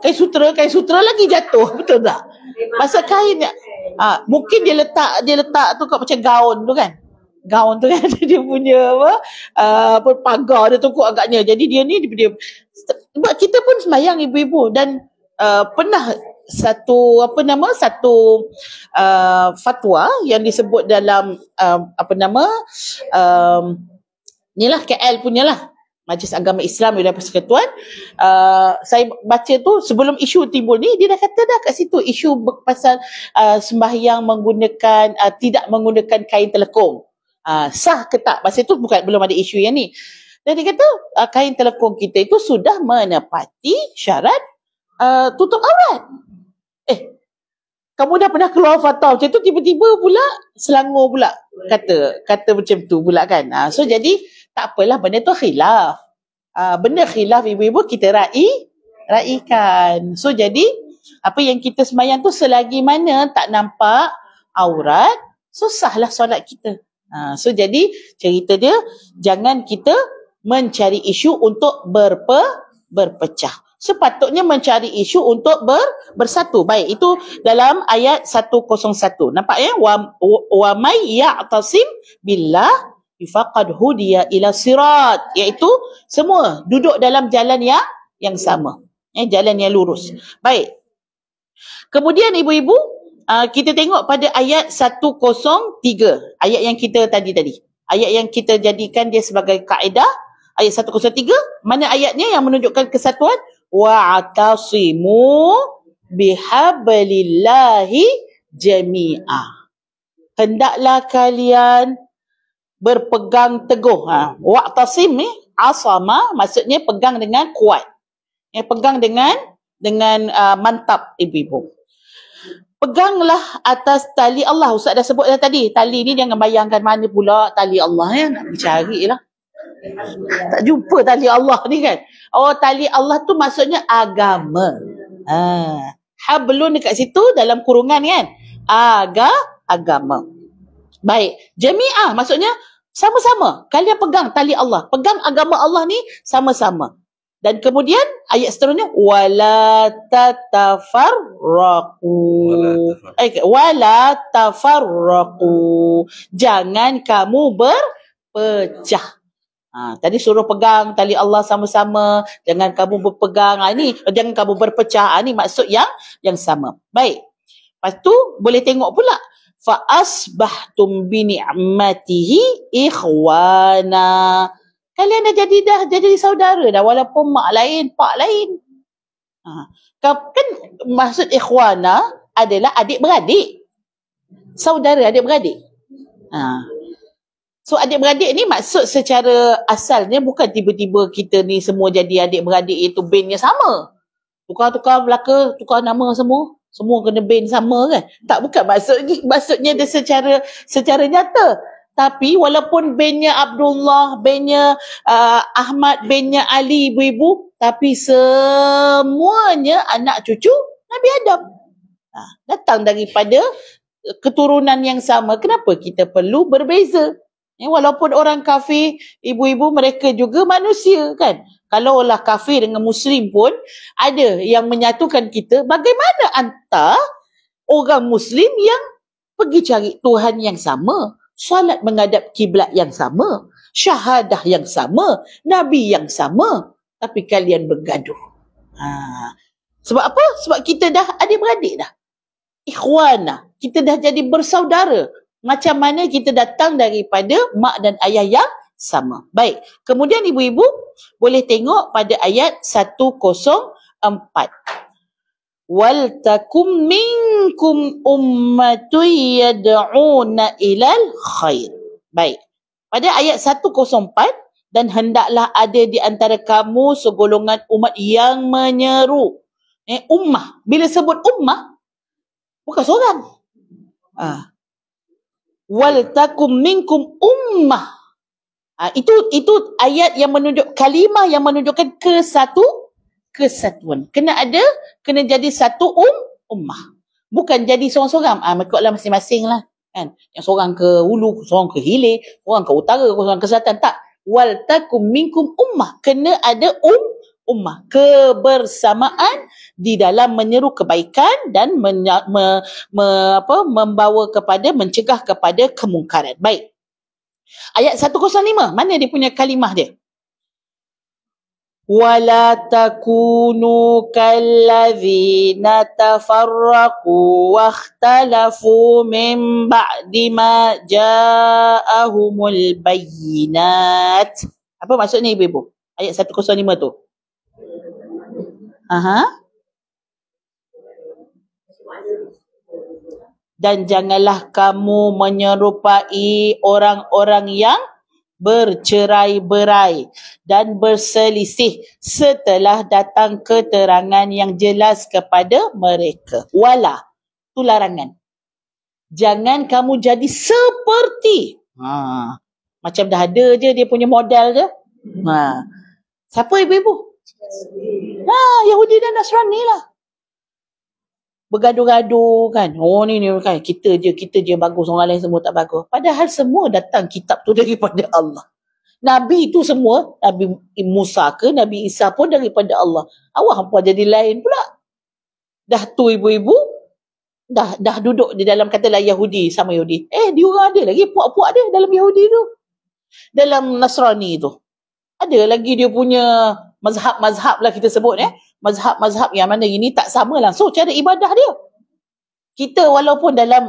kain sutera lagi jatuh, betul tak? Pasal kain mungkin dia letak tu kat macam gaun tu kan. Gaun tu kan dia punya pagar dia tukuk agaknya. Jadi dia sebab kita pun sembahyang ibu-ibu dan pernah satu fatwa yang disebut dalam inilah KL punyalah Majlis Agama Islam Wilayah Persekutuan. Saya baca tu sebelum isu timbul ni, dia dah kata dah kat situ isu pasal sembahyang menggunakan tidak menggunakan kain telekung. Sah ke tak? Masa itu belum ada isu yang ni. Dan dia kata kain telekung kita itu sudah menepati syarat tutup aurat. Kamu dah pernah keluar fatwa macam tu, tiba-tiba pula Selangor pula kata macam tu pula kan. So jadi tak apalah, benda tu khilaf. Benda khilaf ibu-ibu kita raikan. So jadi apa yang kita sembahyang tu selagi mana tak nampak aurat, so sahlah solat kita. So jadi cerita dia, jangan kita mencari isu untuk berpecah. Sepatutnya mencari isu untuk bersatu. Baik, itu dalam ayat 101. Nampak ya? Wa may ya'tasim billah faqad hudiya ila sirat. Iaitu semua duduk dalam jalan yang sama. Jalan yang lurus. Baik. Kemudian ibu-ibu, kita tengok pada ayat 103. Ayat yang kita tadi. Ayat yang kita jadikan dia sebagai kaedah. Ayat 103. Mana ayatnya yang menunjukkan kesatuan? Wa'tasimu bihablillahi jami'ah. Hendaklah kalian berpegang teguh. Wa'tasim ni asama, maksudnya pegang dengan kuat. Pegang dengan mantap ibu-ibu. Peganglah atas tali Allah. Ustaz dah sebut dah tadi. Tali ni jangan bayangkan mana pula tali Allah ya. Nak cari lah. Tak jumpa tali Allah ni kan. Oh, tali Allah tu maksudnya agama. Hablun dekat situ dalam kurungan kan. Agama. Baik. Jami'ah maksudnya sama-sama. Kalian pegang tali Allah. Pegang agama Allah ni sama-sama. Dan kemudian ayat seterusnya wala tatafarraqu. Wala tafarraqu. Jangan kamu berpecah. Tadi suruh pegang tali Allah sama-sama, jangan kamu berpegang. Ini jangan kamu berpecah. Ini maksud yang sama. Baik. Lepas tu boleh tengok pula fa asbahtum bi ni'matihi ikhwana. Kalian dah jadi saudara dah walaupun mak lain, pak lain. Kan maksud ikhwana adalah adik-beradik. Saudara adik-beradik. So adik-beradik ni maksud secara asalnya bukan tiba-tiba kita ni semua jadi adik-beradik itu bandnya sama. Tukar-tukar belaka, tukar nama semua. Semua kena band sama kan? Tak, bukan maksudnya dia secara nyata. Tapi walaupun bandnya Abdullah, bandnya Ahmad, bandnya Ali, ibu-ibu, tapi semuanya anak cucu Nabi Adam. Datang daripada keturunan yang sama. Kenapa kita perlu berbeza? Walaupun orang kafir, ibu-ibu mereka juga manusia kan. Kalau lah kafir dengan Muslim pun ada yang menyatukan kita. Bagaimana antara orang Muslim yang pergi cari Tuhan yang sama, solat menghadap kiblat yang sama, syahadah yang sama, Nabi yang sama, tapi kalian bergaduh. Sebab apa? Sebab kita dah adik-beradik dah. Ikhwana, kita dah jadi bersaudara. Macam mana kita datang daripada mak dan ayah yang sama. Baik. Kemudian ibu-ibu boleh tengok pada ayat 104. Wal takum minkum ummatun yad'una ilal khair. Baik. Pada ayat 104, dan hendaklah ada di antara kamu segolongan umat yang menyeru. Ummah. Bila sebut ummah, bukan seorang. Wal takum minkum ummah. Itu ayat yang menunjuk, kalimah yang menunjukkan kesatuan. Kena jadi satu ummah. Bukan jadi seorang-seorang. Ikutlah masing-masing lah. Kan? Yang seorang ke hulu, seorang ke hilir, seorang ke utara, seorang ke selatan. Tak. Wal takum minkum ummah. Kena ada ummah. Kebersamaan di dalam menyeru kebaikan dan membawa kepada, mencegah kepada kemungkaran. Baik. Ayat 105. Mana dia punya kalimah dia? Wala takunu kallazina tafarraqu wakhtalafu min ba'di ma ja'ahumul bayyinat. Apa maksudnya ibu-ibu? Ayat 105 tu. Dan janganlah kamu menyerupai orang-orang yang bercerai-berai dan berselisih setelah datang keterangan yang jelas kepada mereka. Wala, itu larangan. Jangan kamu jadi seperti. Macam dah ada je dia punya modal je. Siapa ibu-ibu? Yahudi dan Nasrani lah. Bergaduh-gaduh kan. Ni kan kita je bagus, orang lain semua tak bagus. Padahal semua datang kitab tu daripada Allah. Nabi tu semua, Nabi Musa ke Nabi Isa pun daripada Allah. Awak apa jadi lain pula? Dah tu ibu-ibu dah duduk di dalam, katalah Yahudi sama Yahudi. Diorang ada lagi puak-puak dia dalam Yahudi tu. Dalam Nasrani tu. Ada lagi dia punya mazhab-mazhab lah kita sebut mazhab-mazhab yang mana ini tak sama langsung cara ibadah dia. Kita walaupun dalam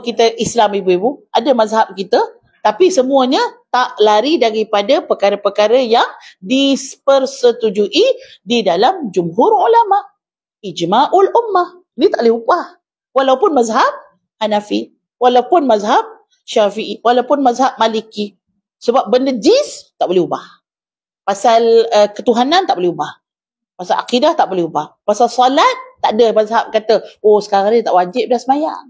kita Islam ibu-ibu, ada mazhab kita, tapi semuanya tak lari daripada perkara-perkara yang dipersetujui di dalam jumhur ulama. Ijma'ul ummah. Ini tak boleh ubah. Walaupun mazhab Hanafi, walaupun mazhab Syafi'i, walaupun mazhab Maliki. Sebab benda jins tak boleh ubah. Pasal ketuhanan tak boleh ubah. Pasal akidah tak boleh ubah. Pasal solat tak ada mazhab kata, oh sekarang ni tak wajib dah sembahyang.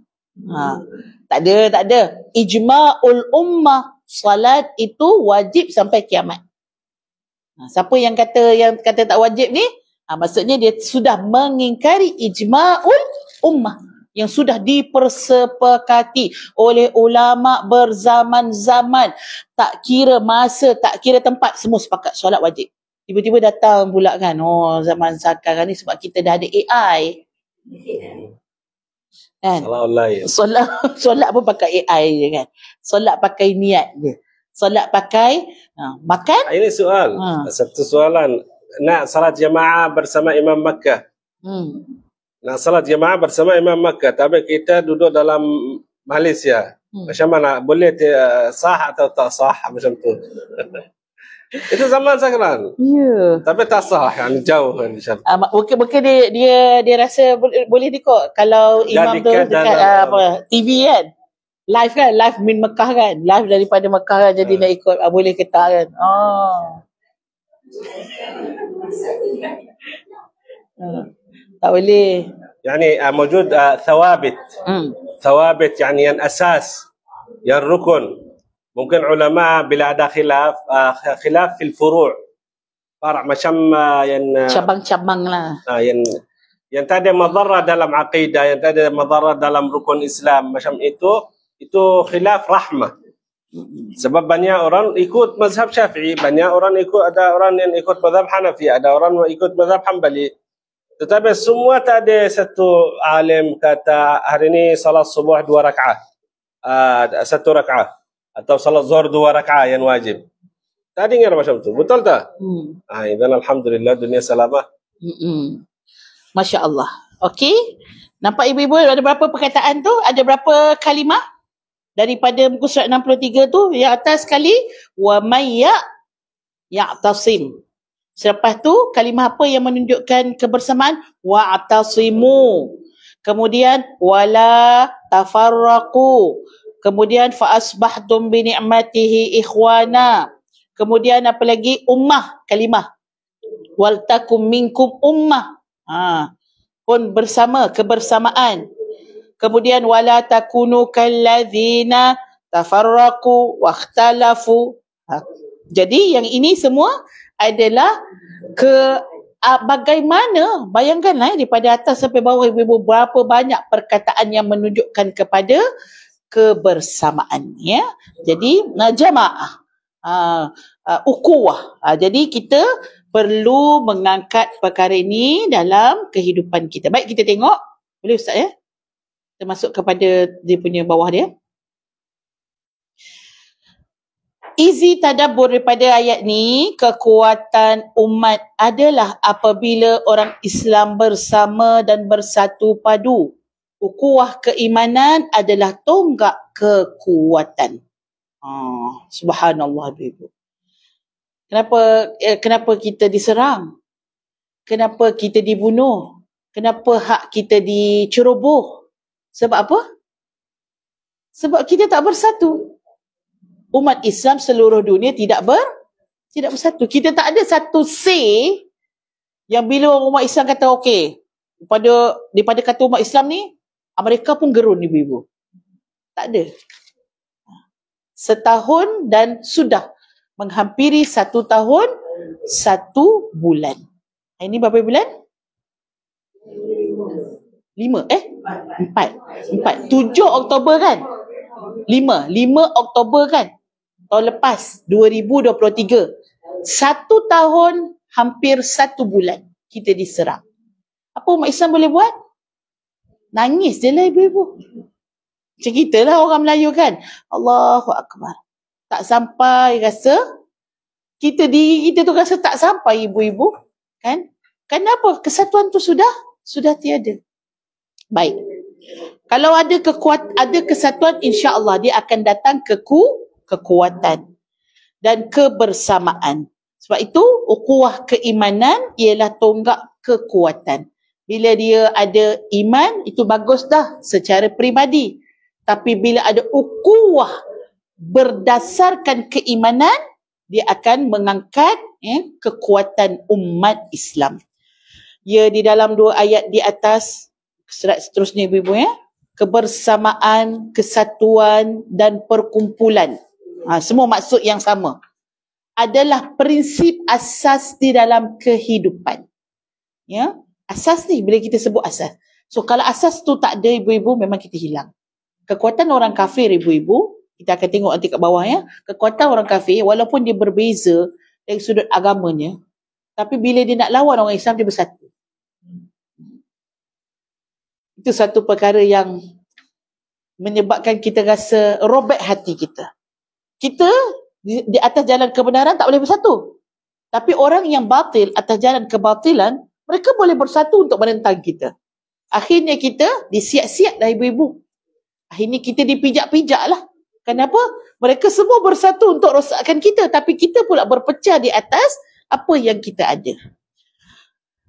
Tak ada. Ijma'ul ummah, solat itu wajib sampai kiamat. Siapa yang kata tak wajib ni, maksudnya dia sudah mengingkari ijma'ul ummah yang sudah dipersepakati oleh ulama berzaman-zaman. Tak kira masa, tak kira tempat, semua sepakat solat wajib. Tiba-tiba datang pula kan, oh zaman sekarang ni sebab kita dah ada AI. Kan? Solat pun pakai AI je kan. Solat pakai niat je. Solat pakai makan. Ini soal. Satu soalan. Nak salat jamaah bersama Imam Makkah. Nak salat jamaah bersama Imam Makkah. Tapi kita duduk dalam Malaysia. Macam mana? Boleh sah atau tak sah macam tu? Itu zaman sekarang. Ya. Tapi tak sah, yang jauh kan. Mungkin dia rasa boleh dikot kalau imam tu dekat TV kan. Live min Mekah kan. Live daripada Mekah kan, jadi nak ikut boleh ke tak kan. Tak boleh. يعني موجود ثوابت. ثوابت يعني yang asas, yang rukun. Mungkin ulama bila ada khilaf fil furu'. Far'a macam yang cabang-cabang lah. Yang tak ada madarah dalam akidah, yang tak ada madarah dalam rukun Islam macam itu khilaf rahmah. Sebab banyak orang ikut mazhab Syafi'i, banyak orang ada orang yang ikut mazhab Hanafi, ada orang yang ikut mazhab Hanbali. Tetapi semua tak ada satu alim kata hari ini salat subuh 2 rakaat. 1 rakaat. Atau salat zuhur 2 rakaat yang wajib. Tak dengar macam tu. Betul tak? Dan alhamdulillah dunia selamat. Masya Allah. Okey. Nampak ibu-ibu ada berapa perkataan tu? Ada berapa kalimah? Daripada muka surat 63 tu, yang atas sekali, wa may ya'tasim. Selepas tu, kalimah apa yang menunjukkan kebersamaan? Wa'tasimu. Kemudian, wala tafarraqu. Kemudian, fa'asbahtum bini'matihi ikhwana. Kemudian, apa lagi? Ummah, kalimah. Waltakum minkum ummah. Pun bersama, kebersamaan. Kemudian wala takunu kalladzina tafarraqu wakhtalafu. Jadi yang ini semua adalah bagaimana, bayangkanlah daripada atas sampai bawah ibu-ibu berapa banyak perkataan yang menunjukkan kepada kebersamaan ya. Jadi jamaah, ukhuwah. Jadi kita perlu mengangkat perkara ini dalam kehidupan kita. Baik, kita tengok. Boleh Ustaz ya? Kita masuk kepada dia punya bawah dia. Izi tadabbur daripada ayat ni, kekuatan umat adalah apabila orang Islam bersama dan bersatu padu. Ukhuwah keimanan adalah tonggak kekuatan. Subhanallah ibu. Kenapa kita diserang? Kenapa kita dibunuh? Kenapa hak kita diceroboh? Sebab apa? Sebab kita tak bersatu. Umat Islam seluruh dunia tidak bersatu. Kita tak ada satu say yang bila umat Islam kata okey, daripada kata umat Islam ni, Amerika pun gerun ibu-ibu. Tak ada. Setahun dan sudah menghampiri 1 tahun 1 bulan. Ini berapa bulan? 5 4 7 Oktober kan? 5 Oktober kan? Tahun lepas 2023. 1 tahun hampir 1 bulan kita diserang. Apa umat Islam boleh buat? Nangis je lah ibu-ibu. Macam kita lah orang Melayu kan. Allahu Akbar. Tak sampai rasa diri kita tu rasa tak sampai ibu-ibu kan? Kenapa? Kesatuan tu sudah tiada. Baik. Kalau ada kesatuan, insya-Allah dia akan datang kekuatan dan kebersamaan. Sebab itu ukhuwah keimanan ialah tonggak kekuatan. Bila dia ada iman, itu bagus dah secara peribadi. Tapi bila ada ukhuwah berdasarkan keimanan, dia akan mengangkat kekuatan umat Islam. Ya, di dalam 2 ayat di atas, seterusnya ibu-ibu ya. Kebersamaan, kesatuan dan perkumpulan. Semua maksud yang sama. Adalah prinsip asas di dalam kehidupan. Ya, asas ni bila kita sebut asas. So kalau asas tu tak ada ibu-ibu, memang kita hilang. Kekuatan orang kafir ibu-ibu, kita akan tengok nanti kat bawah ya. Kekuatan orang kafir walaupun dia berbeza dari sudut agamanya, tapi bila dia nak lawan orang Islam, dia bersatu. Itu satu perkara yang menyebabkan kita rasa robek hati kita. Kita di atas jalan kebenaran tak boleh bersatu. Tapi orang yang batil atas jalan kebatilan, mereka boleh bersatu untuk menentang kita. Akhirnya kita disiap-siap dah ibu-ibu. Akhirnya kita dipijak-pijak lah. Kenapa? Mereka semua bersatu untuk rosakkan kita. Tapi kita pula berpecah di atas apa yang kita ada.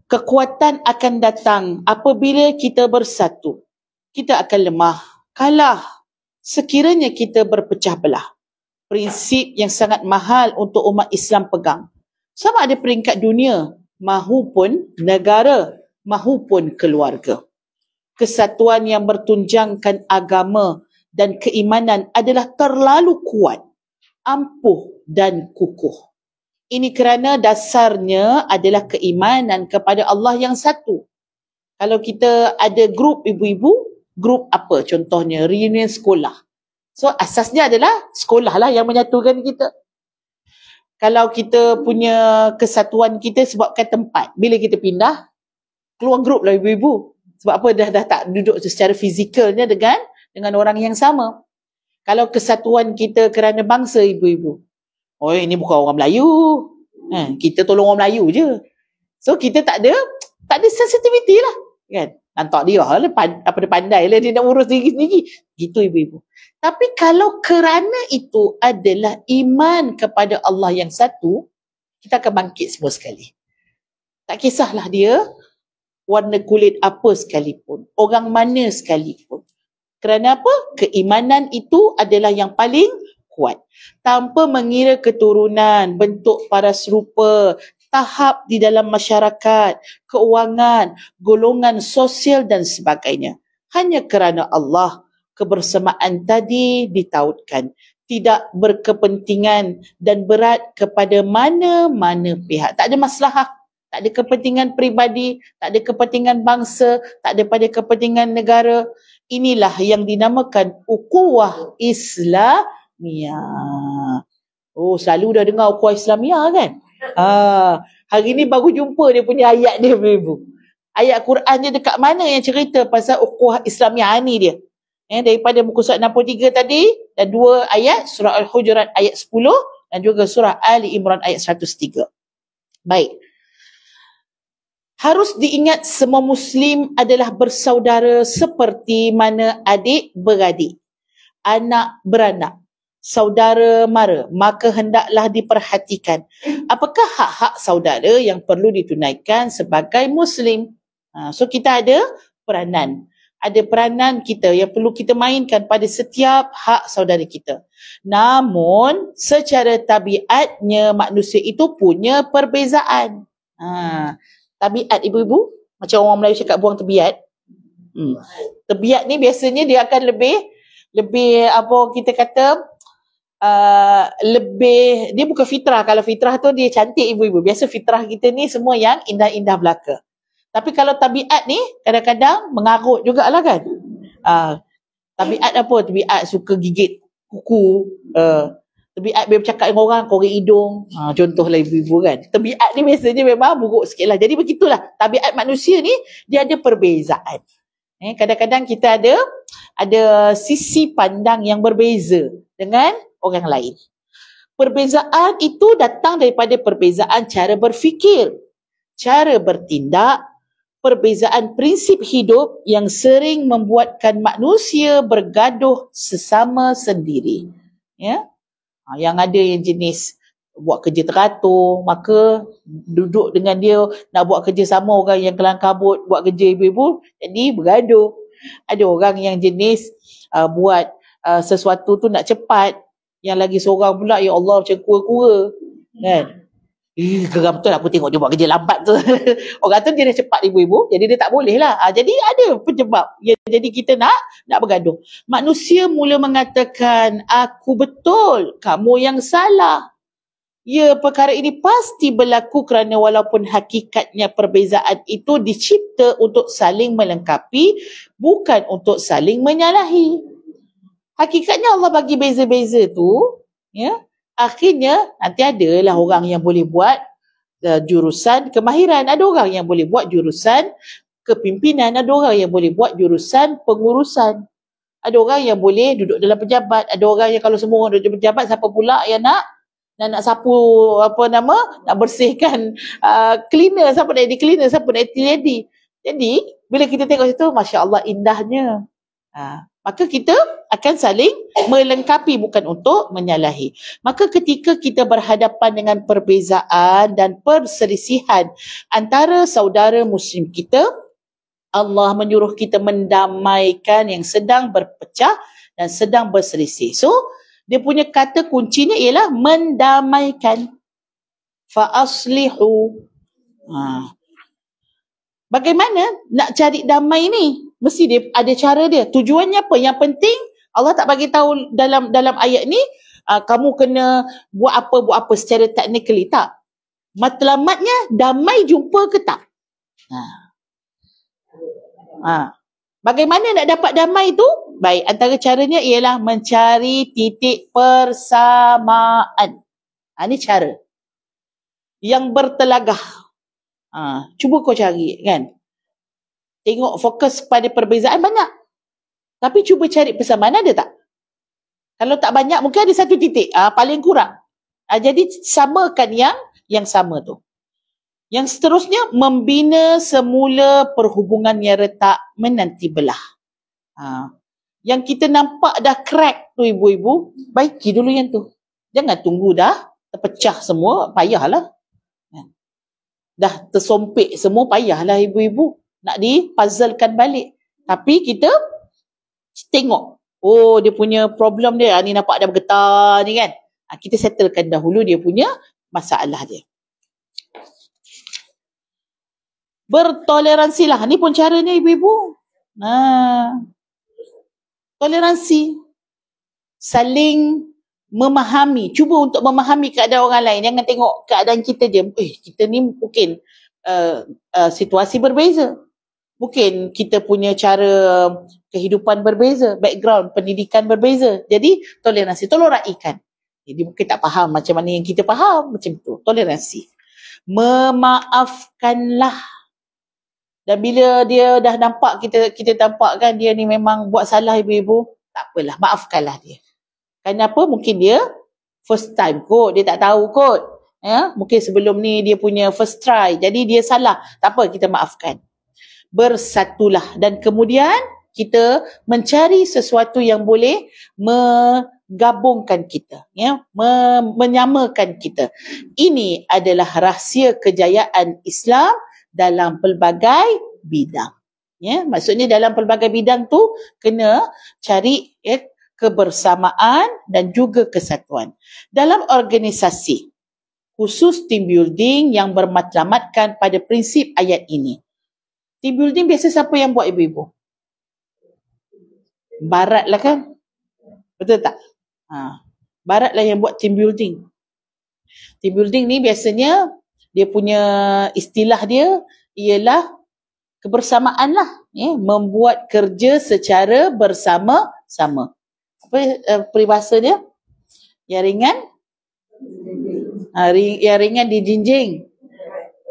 Kekuatan akan datang apabila kita bersatu. Kita akan lemah, kalah sekiranya kita berpecah belah. Prinsip yang sangat mahal untuk umat Islam pegang. Sama ada peringkat dunia mahupun negara, mahupun keluarga. Kesatuan yang bertunjangkan agama dan keimanan adalah terlalu kuat, ampuh dan kukuh. Ini kerana dasarnya adalah keimanan kepada Allah yang satu. Kalau kita ada grup ibu-ibu, grup apa contohnya? Reunion sekolah. So asasnya adalah sekolah lah yang menyatukan kita. Kalau kita punya kesatuan kita sebabkan tempat, bila kita pindah, keluar grup lah ibu-ibu. Sebab apa? Dah tak duduk secara fizikalnya dengan orang yang sama. Kalau kesatuan kita kerana bangsa ibu-ibu, oh ini bukan orang Melayu, kita tolong orang Melayu je. So kita tak ada sensitivity lah, kan? Nantak dia lah, pandai lah dia nak urus diri sendiri. Gitu ibu-ibu. Tapi kalau kerana itu adalah iman kepada Allah yang satu, kita akan bangkit semua sekali. Tak kisahlah dia warna kulit apa sekalipun, orang mana sekalipun. Kerana apa? Keimanan itu adalah yang paling kuat. Tanpa mengira keturunan, bentuk paras rupa, tahap di dalam masyarakat, keuangan, golongan sosial dan sebagainya. Hanya kerana Allah, kebersamaan tadi ditautkan. Tidak berkepentingan dan berat kepada mana-mana pihak. Tak ada masalah. Tak ada kepentingan peribadi, tak ada kepentingan bangsa, tak ada pada kepentingan negara. Inilah yang dinamakan ukhuwah Islamiyah. Oh, selalu dah dengar ukhuwah Islamiyah kan? Hari ni baru jumpa dia punya ayat dia, ibu. Ayat Quran dia dekat mana yang cerita pasal ukhuwah Islamiyah ni dia. Daripada muka surat 63 tadi dan 2 ayat, surah Al-Hujurat ayat 10 dan juga surah Ali Imran ayat 103. Baik. Harus diingat semua Muslim adalah bersaudara seperti mana adik beradik, anak beranak, saudara mara. Maka hendaklah diperhatikan apakah hak-hak saudara yang perlu ditunaikan sebagai Muslim. So kita ada peranan. Ada peranan kita yang perlu kita mainkan pada setiap hak saudara kita. Namun secara tabiatnya manusia itu punya perbezaan. Tabiat ibu-ibu, macam orang Melayu cakap buang tebiat. Tebiat ni biasanya dia akan lebih apa kita kata, lebih, dia bukan fitrah. Kalau fitrah tu dia cantik ibu-ibu. Biasa fitrah kita ni semua yang indah-indah belaka. Tapi kalau tabiat ni kadang-kadang mengarut jugalah kan. Tabiat apa? Tabiat suka gigit kuku, tabiat bila bercakap dengan orang korek hidung, contohlah ibu-ibu kan. Tabiat ni biasanya memang buruk sikit lah. Jadi begitulah tabiat manusia ni, dia ada perbezaan. Kadang-kadang kita ada sisi pandang yang berbeza dengan orang lain. Perbezaan itu datang daripada perbezaan cara berfikir, cara bertindak, perbezaan prinsip hidup yang sering membuatkan manusia bergaduh sesama sendiri. Ya. Yang ada yang jenis buat kerja teratur, maka duduk dengan dia nak buat kerja sama orang yang kelang kabut buat kerja ibu-ibu, jadi bergaduh. Ada orang yang jenis buat sesuatu tu nak cepat, yang lagi seorang pula ya Allah macam kura-kura kan. Geram betul aku tengok dia buat kerja lambat tu. Orang tu dia dah cepat ibu-ibu, jadi dia tak boleh lah. Jadi ada penyebab. Jadi kita nak bergaduh. Manusia mula mengatakan, aku betul, kamu yang salah. Ya, perkara ini pasti berlaku kerana walaupun hakikatnya perbezaan itu dicipta untuk saling melengkapi, bukan untuk saling menyalahi. Hakikatnya Allah bagi beza-beza tu, ya. Akhirnya nanti adalah orang yang boleh buat jurusan kemahiran, ada orang yang boleh buat jurusan kepimpinan, ada orang yang boleh buat jurusan pengurusan, ada orang yang boleh duduk dalam pejabat, ada orang yang kalau semua orang duduk pejabat, siapa pula yang nak sapu nak bersihkan cleaner, siapa nak jadi cleaner, siapa nak jadi lady. Jadi bila kita tengok situ, Masya Allah indahnya. Maka kita akan saling melengkapi, bukan untuk menyalahi. Maka ketika kita berhadapan dengan perbezaan dan perselisihan antara saudara muslim kita, Allah menyuruh kita mendamaikan yang sedang berpecah dan sedang berselisih. So, dia punya kata kuncinya ialah mendamaikan. Fa'aslihu. Bagaimana nak cari damai ni? Mesti dia ada cara dia. Tujuannya apa? Yang penting Allah tak bagi tahu dalam ayat ni kamu kena buat apa secara technically, tak. Matlamatnya damai jumpa ke tak? Bagaimana nak dapat damai tu? Baik, antara caranya ialah mencari titik persamaan. Ini cara yang bertelagah. Cuba kau cari, kan? Tengok fokus pada perbezaan banyak. Tapi cuba cari persamaan, ada tak? Kalau tak banyak, mungkin ada satu titik. Paling kurang. Jadi samakan yang sama tu. Yang seterusnya, membina semula perhubungan yang retak menanti belah. Yang kita nampak dah crack tu ibu-ibu, baiki dulu yang tu. Jangan tunggu dah terpecah semua, payahlah. Dah tersompek semua, payahlah ibu-ibu. Nak dipuzzlekan balik. Tapi kita tengok, oh dia punya problem dia, ni nampak dah bergetar ni kan. Kita settlekan dahulu dia punya masalah dia. Bertoleransilah. Ni pun caranya ibu-ibu. Toleransi. Saling memahami. Cuba untuk memahami keadaan orang lain. Jangan tengok keadaan kita je. Kita ni mungkin situasi berbeza. Mungkin kita punya cara kehidupan berbeza. Background pendidikan berbeza. Jadi toleransi. Tolong raikan. Jadi mungkin tak faham macam mana yang kita faham. Macam tu. Toleransi. Memaafkanlah. Dan bila dia dah nampak, kita nampak kan dia ni memang buat salah ibu-ibu, tak apalah, maafkanlah dia. Kenapa? Mungkin dia first time kot, dia tak tahu kot. Mungkin sebelum ni dia punya first try, jadi dia salah. Tak apa, kita maafkan. Bersatulah dan kemudian kita mencari sesuatu yang boleh menggabungkan kita, menyamakan kita. Ini adalah rahsia kejayaan Islam dalam pelbagai bidang. Maksudnya dalam pelbagai bidang tu kena cari kebersamaan dan juga kesatuan. Dalam organisasi, khusus team building yang bermatlamatkan pada prinsip ayat ini. Team building biasa siapa yang buat ibu-ibu? Barat lah kan? Betul tak? Barat lah yang buat team building. Team building ni biasanya dia punya istilah dia ialah kebersamaan lah. Membuat kerja secara bersama-sama. Apa peribahasa dia? Yang ringan? Yang ringan dijinjing.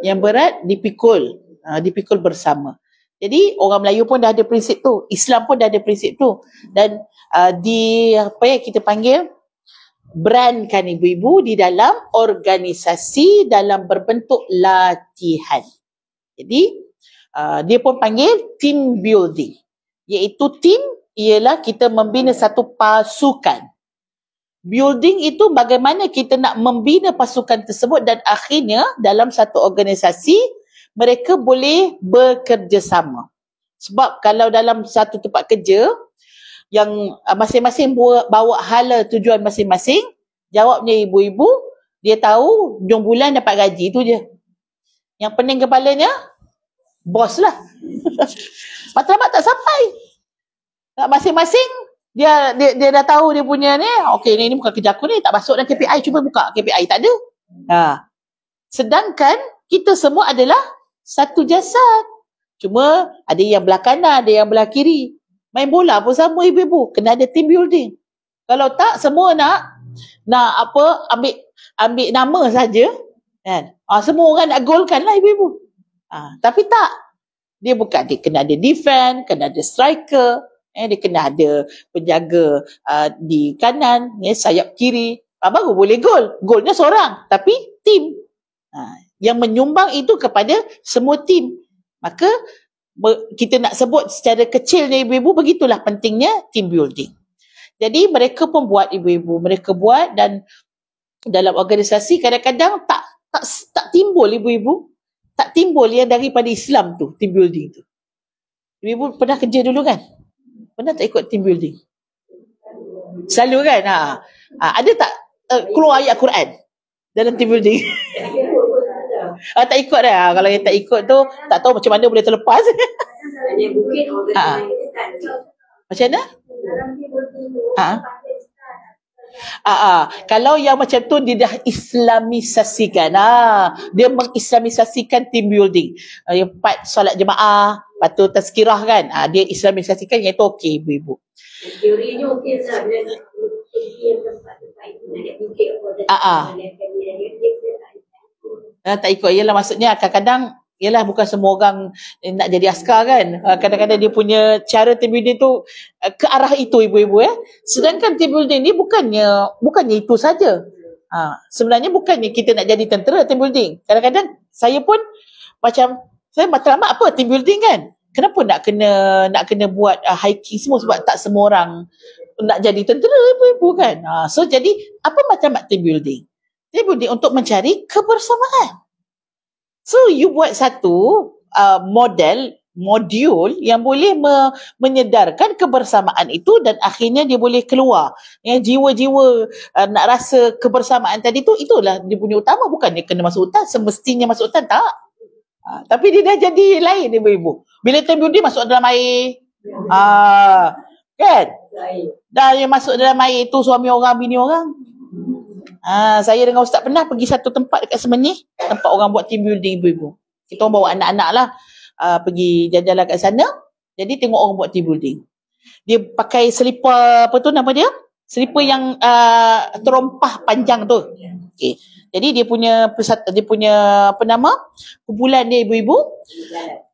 Yang berat dipikul. Dipikul bersama. Jadi orang Melayu pun dah ada prinsip tu. Islam pun dah ada prinsip tu. Dan kita panggil brandkan ibu-ibu di dalam organisasi dalam berbentuk latihan. Jadi dia pun panggil team building. Iaitu team ialah kita membina satu pasukan. Building itu bagaimana kita nak membina pasukan tersebut dan akhirnya dalam satu organisasi mereka boleh bekerjasama. Sebab kalau dalam satu tempat kerja yang masing-masing bawa hala tujuan masing-masing, jawabnya ibu-ibu, Dia tahu hujung bulan dapat gaji tu je. Yang pening kepalanya, bos lah. Matlamat tak sampai. Masing-masing, dia dah tahu dia punya ni, okey ni bukan kerja aku ni, tak masuk dalam KPI, cuba buka KPI, tak ada. Sedangkan, kita semua adalah satu jasad. Cuma, ada yang belah kanan, ada yang belah kiri. Main bola pun sama ibu-ibu, kena ada team building. Kalau tak, semua nak ambil nama saja, kan? Semua orang nak golkan lah ibu-ibu. Tapi tak. Dia kena ada defense, kena ada striker, dia kena ada penjaga di kanan, sayap kiri. Baru boleh gol. Golnya seorang, tapi tim. Yang menyumbang itu kepada semua tim. Maka kita nak sebut secara kecilnya ibu-ibu, begitulah pentingnya team building. Jadi mereka pun buat ibu-ibu, mereka buat, dan dalam organisasi kadang-kadang tak timbul ibu-ibu, tak timbul yang daripada Islam tu, team building tu. Ibu pernah kerja dulu kan? Pernah tak ikut team building? Selalu kan? Ada tak keluar ayat Quran dalam team building? Tak ikut dah. Kalau yang tak ikut tu, tak tahu macam mana boleh terlepas. Macam mana? Kalau yang macam tu dia dah islamisasikan. Dia mengislamisasikan team building. Yang part solat jemaah, lepas tu tazkirah kan. Dia islamisasikan, yang itu okey ibu-ibu. Teorinya okey lah. Tak ikut. Ialah maksudnya kadang-kadang, ialah bukan semua orang nak jadi askar kan. Kadang-kadang dia punya cara team building tu ke arah itu ibu-ibu. Sedangkan team building ni bukannya itu saja. Sebenarnya bukannya kita nak jadi tentera team building. Kadang-kadang saya pun macam, saya matlamat apa team building kan. Kenapa nak kena buat hiking semua, sebab tak semua orang nak jadi tentera ibu-ibu kan. So jadi apa matlamat team building? Team building untuk mencari kebersamaan. So you buat satu modul yang boleh menyedarkan kebersamaan itu, dan akhirnya dia boleh keluar. Yang jiwa-jiwa nak rasa kebersamaan tadi tu, itulah dia punya utama. Bukan dia kena masuk hutan, semestinya masuk hutan, tak. Tapi dia dah jadi lain ibu-ibu. Bila team building masuk dalam air, kan? Dah yang masuk dalam air tu suami orang, bini orang. Saya dengan Ustaz pernah pergi satu tempat dekat Semenyih, tempat orang buat team building ibu-ibu. Kita orang bawa anak-anak lah pergi jalan-jalan kat sana. Jadi tengok orang buat team building. Dia pakai selipar, apa tu nama dia? Selipar yang terompah panjang tu. Okay. Jadi dia punya apa nama? Kumpulan dia ibu-ibu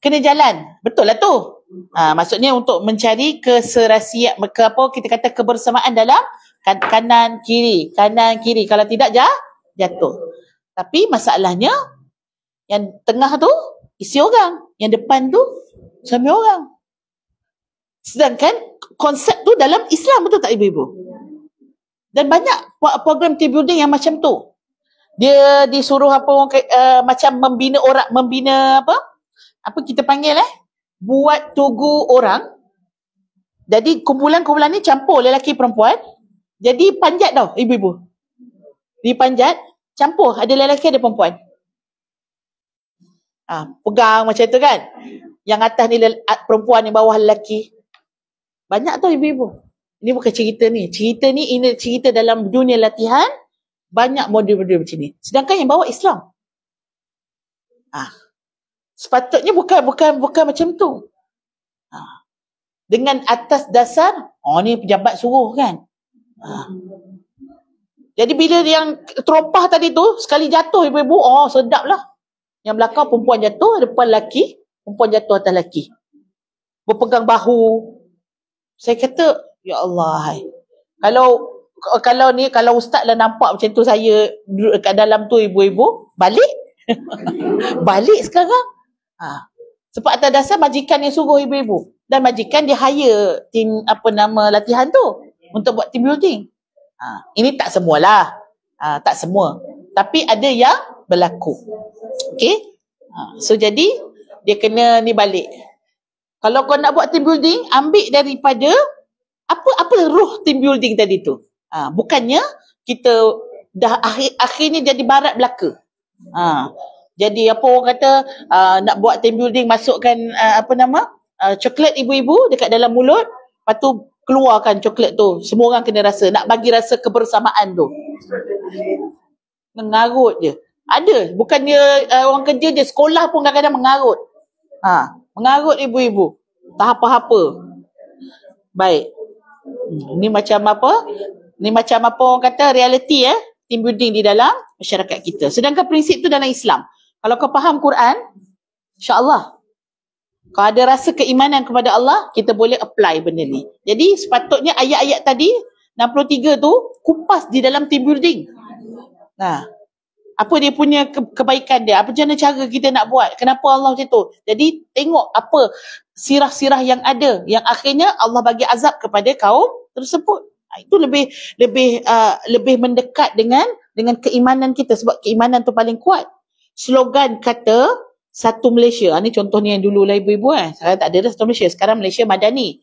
kena jalan. Betul lah tu. Maksudnya untuk mencari keserasian, kita kata kebersamaan dalam kanan kiri. Kalau tidak jatuh. Tapi masalahnya yang tengah tu isi orang, yang depan tu suami orang. Sedangkan konsep tu dalam Islam, betul tak ibu-ibu? Dan banyak program team building yang macam tu. Dia disuruh macam membina apa kita panggil buat tugu orang. Jadi kumpulan-kumpulan ni campur lelaki perempuan. Jadi panjat tau ibu-ibu. Dipanjat, campur, ada lelaki ada perempuan. Pegang macam tu kan. Yang atas ni perempuan, yang bawah lelaki. Banyak tau ibu-ibu. Ini bukan cerita ni. Ini cerita dalam dunia latihan. Banyak model-model macam ni. Sedangkan yang bawa Islam. Sepatutnya bukan macam tu. Dengan atas dasar, ni pejabat suruh kan. Jadi bila yang terompah tadi tu, sekali jatuh ibu-ibu, sedap lah. Yang belakang perempuan jatuh, depan lelaki, perempuan jatuh atas lelaki. Berpegang bahu. Saya kata, ya Allah. Kalau ustaz lah nampak macam tu, saya duduk kat dalam tu ibu-ibu, balik. Balik sekarang. Sebab atas dasar majikan yang suruh ibu-ibu. Dan majikan dia hire tim latihan tu untuk buat team building. Ini tak semualah. Tak semua. Tapi ada yang berlaku. Okay. So jadi dia kena ni balik. Kalau kau nak buat team building, ambil daripada apa ruh team building tadi tu. Bukannya kita dah akhirnya jadi barat belaka. Jadi apa orang kata, nak buat team building, masukkan coklat ibu-ibu dekat dalam mulut, lepas tu keluarkan coklat tu, semua orang kena rasa, nak bagi rasa kebersamaan tu. Mengarut je. Ada, bukannya orang kerja je, sekolah pun kadang-kadang mengarut. Mengarut ibu-ibu. Tak apa-apa. Baik. Ni macam apa? Ni macam apa orang kata, reality team building di dalam masyarakat kita. Sedangkan prinsip tu dalam Islam. Kalau kau faham Quran, insya-Allah kau ada rasa keimanan kepada Allah, kita boleh apply benda ni. Jadi sepatutnya ayat-ayat tadi 63 tu kupas di dalam team building. Apa dia punya kebaikan dia, apa macam mana cara kita nak buat, kenapa Allah macam tu. Jadi tengok apa sirah-sirah yang ada, yang akhirnya Allah bagi azab kepada kaum tersebut. Itu lebih mendekat dengan keimanan kita, sebab keimanan tu paling kuat. Slogan kata Satu Malaysia. Ni contohnya yang dulu lah ibu-ibu Sekarang tak ada dah Satu Malaysia. Sekarang Malaysia Madani.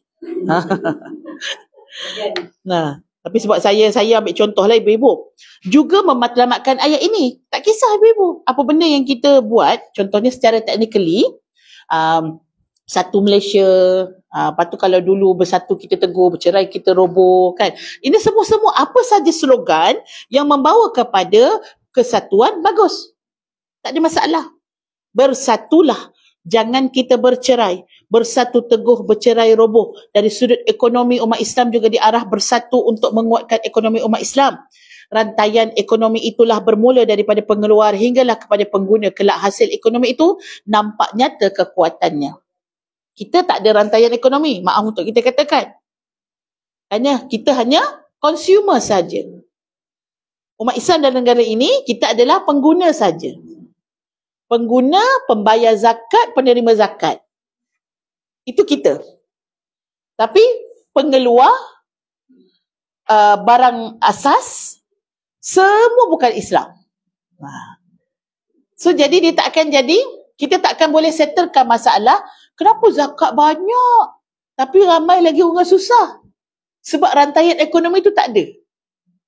Tapi sebab saya ambil contoh lah ibu-ibu. Juga mematlamatkan ayat ini. Tak kisah ibu-ibu. Apa benda yang kita buat, contohnya secara technically, Satu Malaysia, lepas tu kalau dulu bersatu kita teguh, bercerai kita roboh, kan. Ini semua apa saja slogan yang membawa kepada kesatuan, bagus. Tak ada masalah. Bersatulah. Jangan kita bercerai. Bersatu teguh, bercerai roboh. Dari sudut ekonomi umat Islam juga diarah bersatu untuk menguatkan ekonomi umat Islam. Rantaian ekonomi itulah bermula daripada pengeluar hinggalah kepada pengguna. Kelak hasil ekonomi itu nampak nyata kekuatannya. Kita tak ada rantaian ekonomi. Maaf untuk kita katakan. Kita hanya consumer saja. Umat Islam dalam negara ini, kita adalah pengguna saja. Pengguna, pembayar zakat, penerima zakat. Itu kita. Tapi pengeluar barang asas, semua bukan Islam. So jadi dia tak akan jadi, kita tak akan boleh settlekan masalah, kenapa zakat banyak tapi ramai lagi orang susah? Sebab rantaian ekonomi itu tak ada.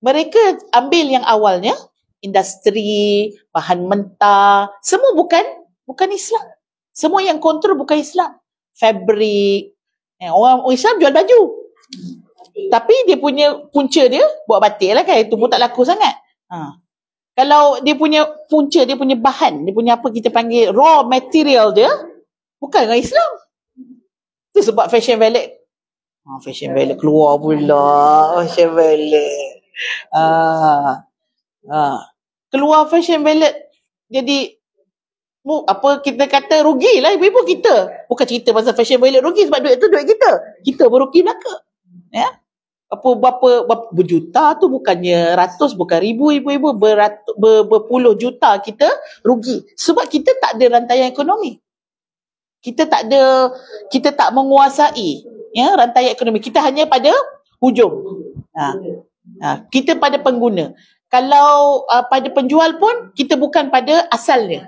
Mereka ambil yang awalnya, industri, bahan mentah, semua bukan Islam. Semua yang kontrol bukan Islam. Fabrik. Orang Islam jual baju. Tapi dia punya punca dia buat batik lah kan. Itu pun tak laku sangat. Kalau dia punya punca, dia punya bahan, dia punya apa kita panggil raw material dia, bukan orang Islam. Itu sebab Fashion Valet. Fashion Valet keluar pula. Fashion Valet. Keluar Fashion Valet. Jadi apa kita kata, rugilah ibu-ibu kita. Bukan cerita pasal Fashion Valet rugi, sebab duit tu duit kita. Kita berugi belaka. Berapa berjuta tu, bukannya ratus, bukan ribu ibu-ibu, berpuluh juta kita rugi. Sebab kita tak ada rantaian ekonomi. Kita tak menguasai rantaian ekonomi. Kita hanya pada hujung. Kita pada pengguna. Kalau pada penjual pun, kita bukan pada asalnya.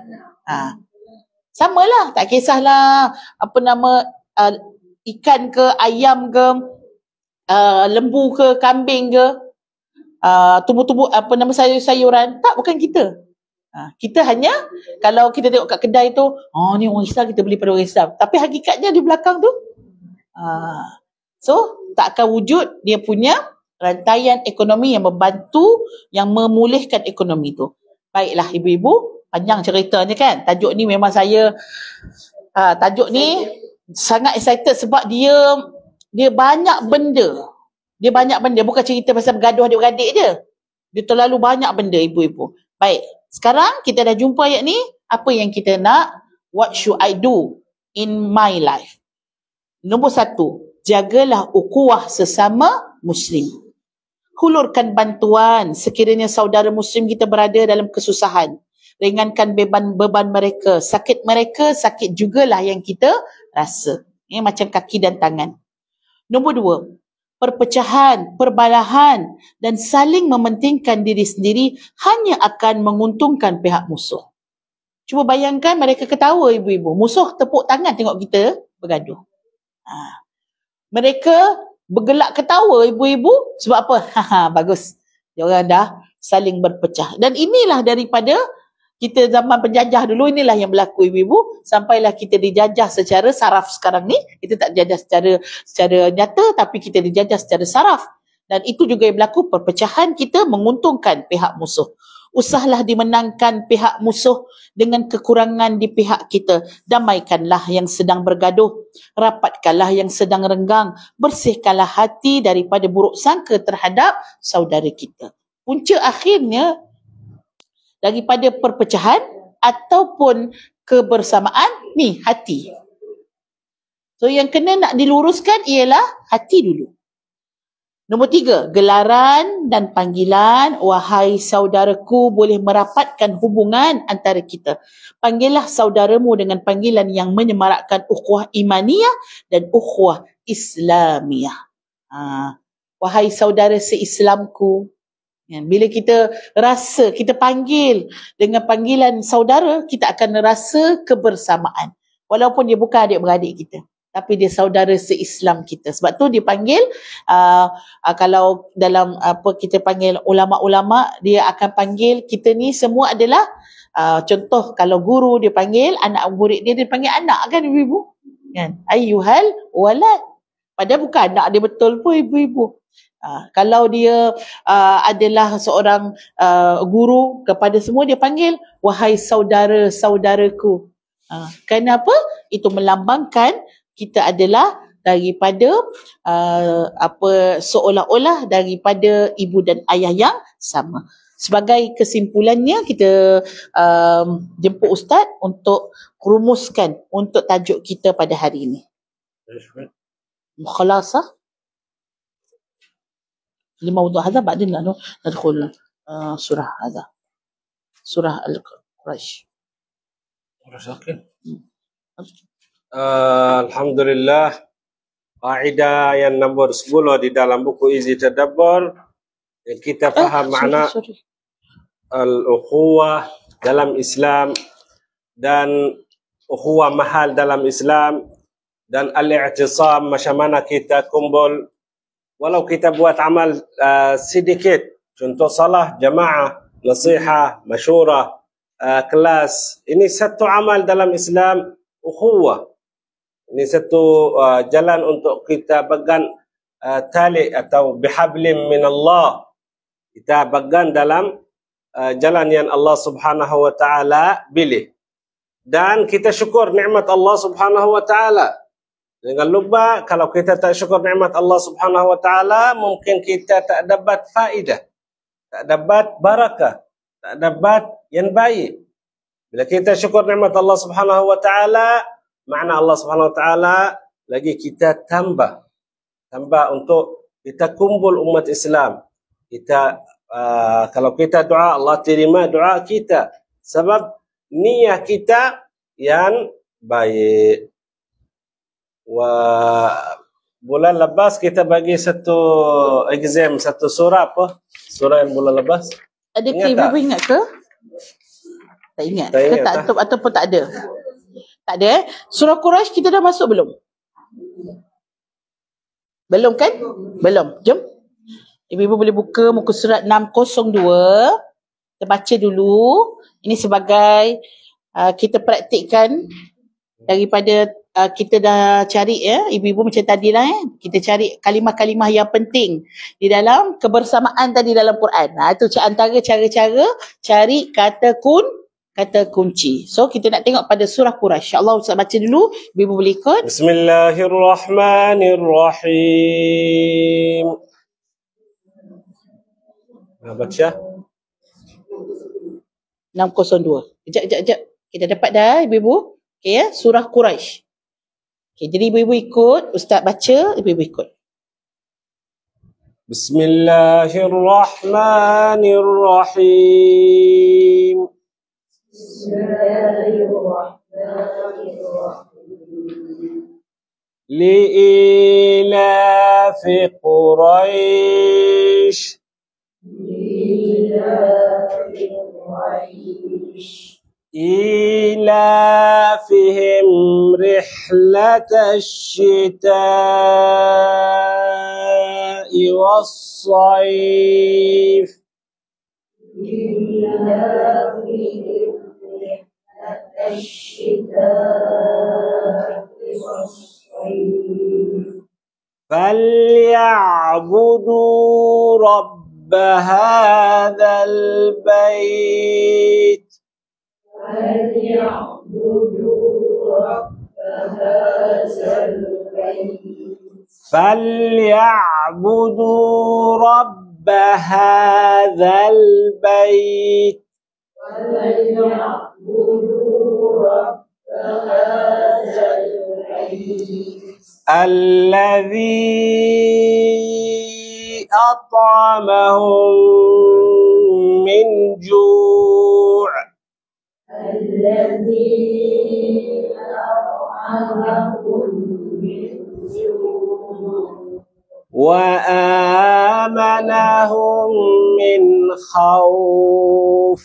Samalah, tak kisahlah ikan ke, ayam ke, lembu ke, kambing ke, tumbuh-tumbuh sayur-sayuran. Tak, bukan kita. Kita hanya, kalau kita tengok kat kedai tu, ni orang Islam, kita beli pada orang Islam. Tapi hakikatnya di belakang tu, so tak akan wujud dia punya rantaian ekonomi yang membantu, yang memulihkan ekonomi tu. Baiklah ibu-ibu, panjang ceritanya kan. Tajuk ni memang saya, tajuk ni sangat excited sebab dia banyak benda. Dia banyak benda, bukan cerita pasal bergaduh adik-beradik je. Dia terlalu banyak benda ibu-ibu. Baik, sekarang kita dah jumpa ayat ni. Apa yang kita nak? What should I do in my life? Nombor 1, jagalah ukhuwah sesama Muslim. Hulurkan bantuan sekiranya saudara Muslim kita berada dalam kesusahan. Ringankan beban mereka. Sakit mereka, sakit jugalah yang kita rasa. Macam kaki dan tangan. Nombor 2, perpecahan, perbalahan dan saling mementingkan diri sendiri hanya akan menguntungkan pihak musuh. Cuba bayangkan mereka ketawa ibu-ibu. Musuh tepuk tangan tengok kita bergaduh. Mereka bergelak ketawa ibu-ibu sebab apa? Bagus. Diorang dah saling berpecah. Dan inilah daripada kita zaman penjajah dulu, inilah yang berlaku ibu-ibu, sampailah kita dijajah secara saraf sekarang ni. Kita tak dijajah secara nyata, tapi kita dijajah secara saraf. Dan itu juga yang berlaku, perpecahan kita menguntungkan pihak musuh. Usahlah dimenangkan pihak musuh dengan kekurangan di pihak kita. Damaikanlah yang sedang bergaduh. Rapatkanlah yang sedang renggang. Bersihkanlah hati daripada buruk sangka terhadap saudara kita. Punca akhirnya daripada perpecahan ataupun kebersamaan ni hati. So yang kena nak diluruskan ialah hati dulu. Nombor 3, gelaran dan panggilan, wahai saudaraku, boleh merapatkan hubungan antara kita. Panggillah saudaramu dengan panggilan yang menyemarakkan ukhuwah imaniyah dan ukhuwah islamiyah. Wahai saudara seislamku. Bila kita rasa, kita panggil dengan panggilan saudara, kita akan rasa kebersamaan. Walaupun dia bukan adik-beradik kita, tapi dia saudara seislam kita. Sebab tu dia panggil, kalau dalam kita panggil ulama-ulama, dia akan panggil kita ni semua adalah, contoh kalau guru dia panggil anak murid dia panggil anak kan ibu-ibu? Kan? Ayyuhal walad. Padahal bukan anak dia betul pun ibu-ibu. Kalau dia adalah seorang guru kepada semua, dia panggil wahai saudara-saudaraku. Kenapa? Itu melambangkan kita adalah daripada seolah-olah daripada ibu dan ayah yang sama. Sebagai kesimpulannya, kita jemput Ustaz untuk rumuskan untuk tajuk kita pada hari ini. Mukhalasah. لموضوع هذا بعدين ندخل سورة هذا سورة القريش. Alhamdulillah, kaidah yang nombor 10 di dalam buku Izi Tadabbur, kita faham makna al-ukhuwah dalam Islam dan ukhuwah mahal dalam Islam, dan al-i'tisam, macam mana kita kumpul walau kita buat amal sedikit, contoh salah jamaah, nasihat, masyurah, kelas. Ini satu amal dalam Islam, ukhuwah. Ini satu jalan untuk kita pegang tali atau bihablim min Allah. Kita pegang dalam jalan yang Allah Subhanahu wa taala pilih. Dan kita syukur nikmat Allah Subhanahu wa taala. Jangan lupa, kalau kita tak syukur nikmat Allah Subhanahu wa taala, mungkin kita tak dapat faedah, tak dapat barakah, tak dapat yang baik. Bila kita syukur nikmat Allah Subhanahu wa taala, makna Allah Subhanahu wa taala lagi kita tambah untuk kita kumpul umat Islam. Kita kalau kita doa, Allah terima doa kita sebab niat kita yang baik. Bulan lepas kita bagi satu exam, satu surah apa? Surah yang bulan lepas. Ada ke ibu ingat ke? Tak ingat. Ke tak ataupun tak ada? Tak ada. Surah Quraisy kita dah masuk belum? Belum kan? Belum. Jom. Ibu-ibu boleh buka muka surat 602. Kita baca dulu. Ini sebagai kita praktikkan daripada kita dah cari ibu-ibu macam tadi lah kita cari kalimah-kalimah yang penting di dalam kebersamaan tadi dalam Quran. Itu antara cara-cara cari kata kunci. So kita nak tengok pada surah Quraisy. InsyaAllah Ustaz baca dulu, ibu-ibu boleh ikut. Bismillahirrahmanirrahim. Baca 602. Sekejap. Kita dapat dah ibu-ibu. Okay, ya, surah Quraisy. Okay, jadi ibu-ibu ikut, Ustaz baca, ibu-ibu ikut. Bismillahirrahmanirrahim. Li'ilafi Quraisy. إيلافهم رحلة الشتاء والصيف الشتاء والصيف فليعبدوا رب هذا البيت فليعبدوا رب هذا البيت الذي أطعمهم من جوع وآمنهم من خوف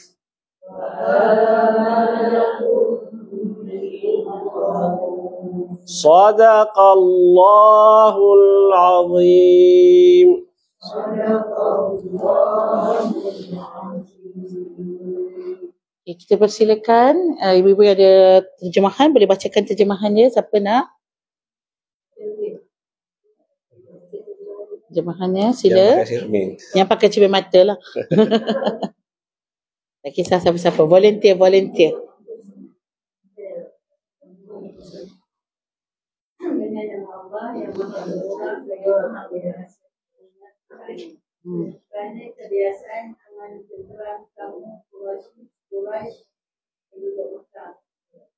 صدق الله العظيم. Okay, kita persilakan ibu-ibu yang ada terjemahan boleh bacakan terjemahannya. Siapa nak? Terjemahannya sila. Yang pakai cermin mata lah. Tak kisah siapa-siapa. Volunteer. Dengan nama Allah yang Maha Murah lagi Maha Biasa. Kerana kebiasaan aman tenteram kaum Quraisy juga utang.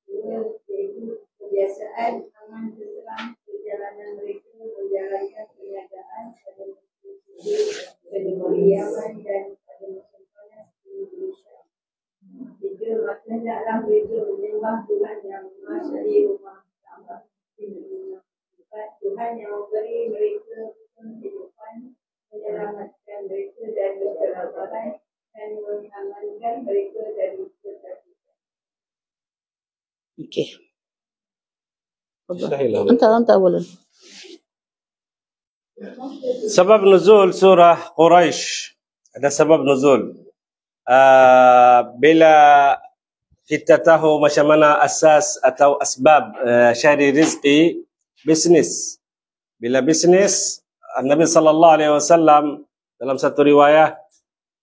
Yaitu kebiasaan aman tenteram perjalanan mereka berjaya perniagaan pada musim Yaman dan pada musim panas di Indonesia. Jika hendaklah mereka menyembah Tuhan yang menguasai rumah tangga. Tuhan yang memberi mereka kehidupan, menyelamatkan mereka dari kelaparan dan mengamankan mereka dari kesakitan. Okey. Hantar boleh. Sebab nuzul surah Quraisy. Ada sebab nuzul. Bila kita tahu macam mana asas atau asbab syari rizki bisnis. Bila bisnis, Nabi sallallahu alaihi wasallam dalam satu riwayat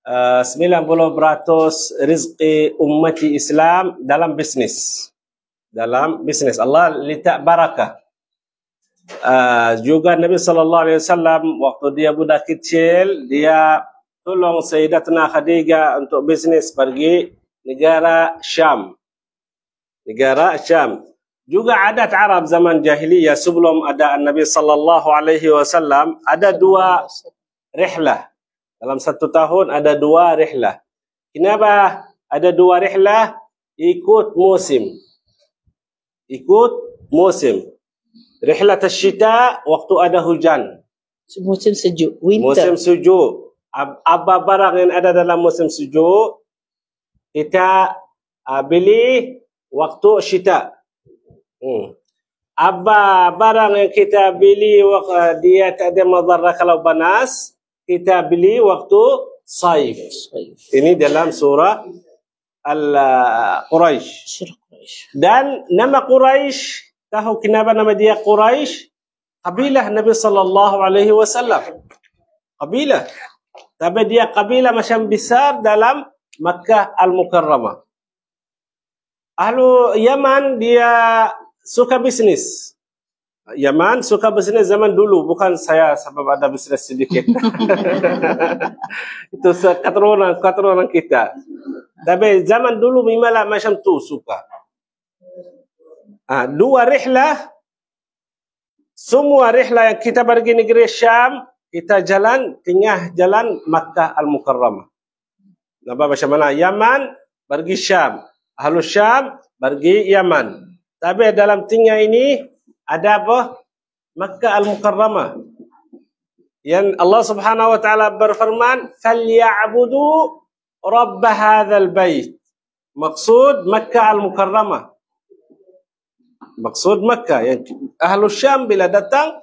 90% rizki ummati Islam dalam bisnis. Dalam bisnis. Allah letak barakah. Juga Nabi sallallahu alaihi wasallam waktu dia budak kecil, dia tolong Sayyidatuna Khadijah untuk bisnis pergi negara Syam. Negara Syam. Juga adat Arab zaman jahiliyah sebelum ada Nabi sallallahu alaihi wasallam ada 2 rihlah. Dalam 1 tahun ada 2 rihlah. Kenapa ada 2 rihlah? Ikut musim. Ikut musim. Rihlat asy-syita waktu ada hujan. Musim sejuk, winter. Musim sejuk. Apa barang yang ada dalam musim sejuk kita beli waktu syita. Apa barang yang kita beli dia tak ada madarah kalau panas, kita beli waktu saif. Ini dalam surah Al-Quraisy. Dan nama Quraisy, tahu kenapa nama dia Quraisy? Kabilah Nabi sallallahu alaihi wasallam. Kabilah. Tapi dia kabilah macam besar dalam Makkah Al-Mukarramah. Ahlu Yaman dia suka bisnis. Yaman suka bisnis zaman dulu, bukan saya sebab ada bisnis sedikit. Itu keturunan kita. Tapi zaman dulu memanglah macam tu suka. 2 rihlah, semua rihlah yang kita pergi negeri Syam, kita jalan tengah jalan Makkah Al-Mukarramah. Nampak macam mana? Yaman pergi Syam, Ahlu Syam pergi Yaman. Tapi dalam tengah ini ada apa? Makkah Al-Mukarramah. Yang Allah Subhanahu wa taala berfirman, "Falyabudu rabb hadzal bait." Maksud Makkah Al-Mukarramah. Maksud Makkah. Yang Ahlu Syam bila datang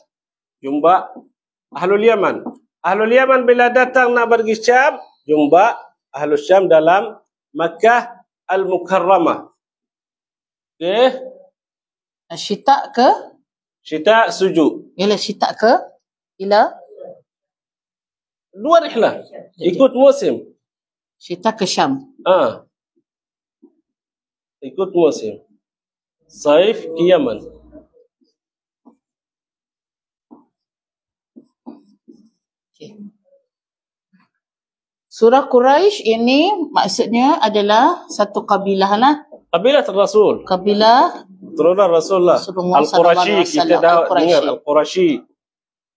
jumpa Ahlul Yaman. Ahlul Yaman bila datang nak pergi Syam, jumpa Ahlul Syam dalam Makkah Al-Mukarramah. Okey. Syita ke? Syita sejuk. Yalah, syita ke? Ila? Dua rihlah. Ikut musim. Syita ke Syam. Ikut musim. Saif ke Yaman. Okay. Surah Quraisy ini maksudnya adalah satu kabilah lah. Kabilah Rasul. Kabilah Turunan Rasulullah. Rasulullah Al-Qurashi. Kita dah dengar Al-Qurashi.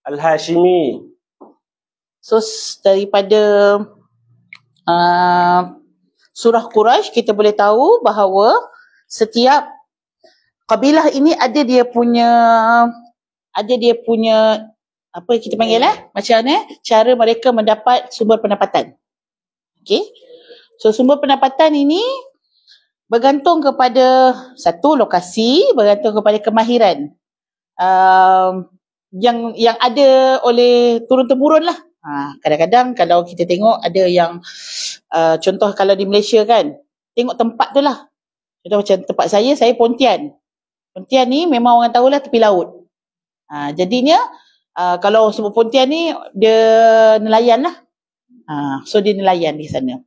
Al-Hashimi. So daripada surah Quraisy kita boleh tahu bahawa setiap kabilah ini ada dia punya apa kita panggil macam mana cara mereka mendapat sumber pendapatan. Okey. So sumber pendapatan ini bergantung kepada satu lokasi, bergantung kepada kemahiran yang ada oleh turun-temurun lah. Kadang-kadang kalau kita tengok ada yang contoh kalau di Malaysia kan, tengok tempat tu lah. Contoh macam tempat saya Pontian. Pontian ni memang orang tahulah tepi laut. Jadinya kalau sebut Pontian ni dia nelayan lah. So dia nelayan di sana.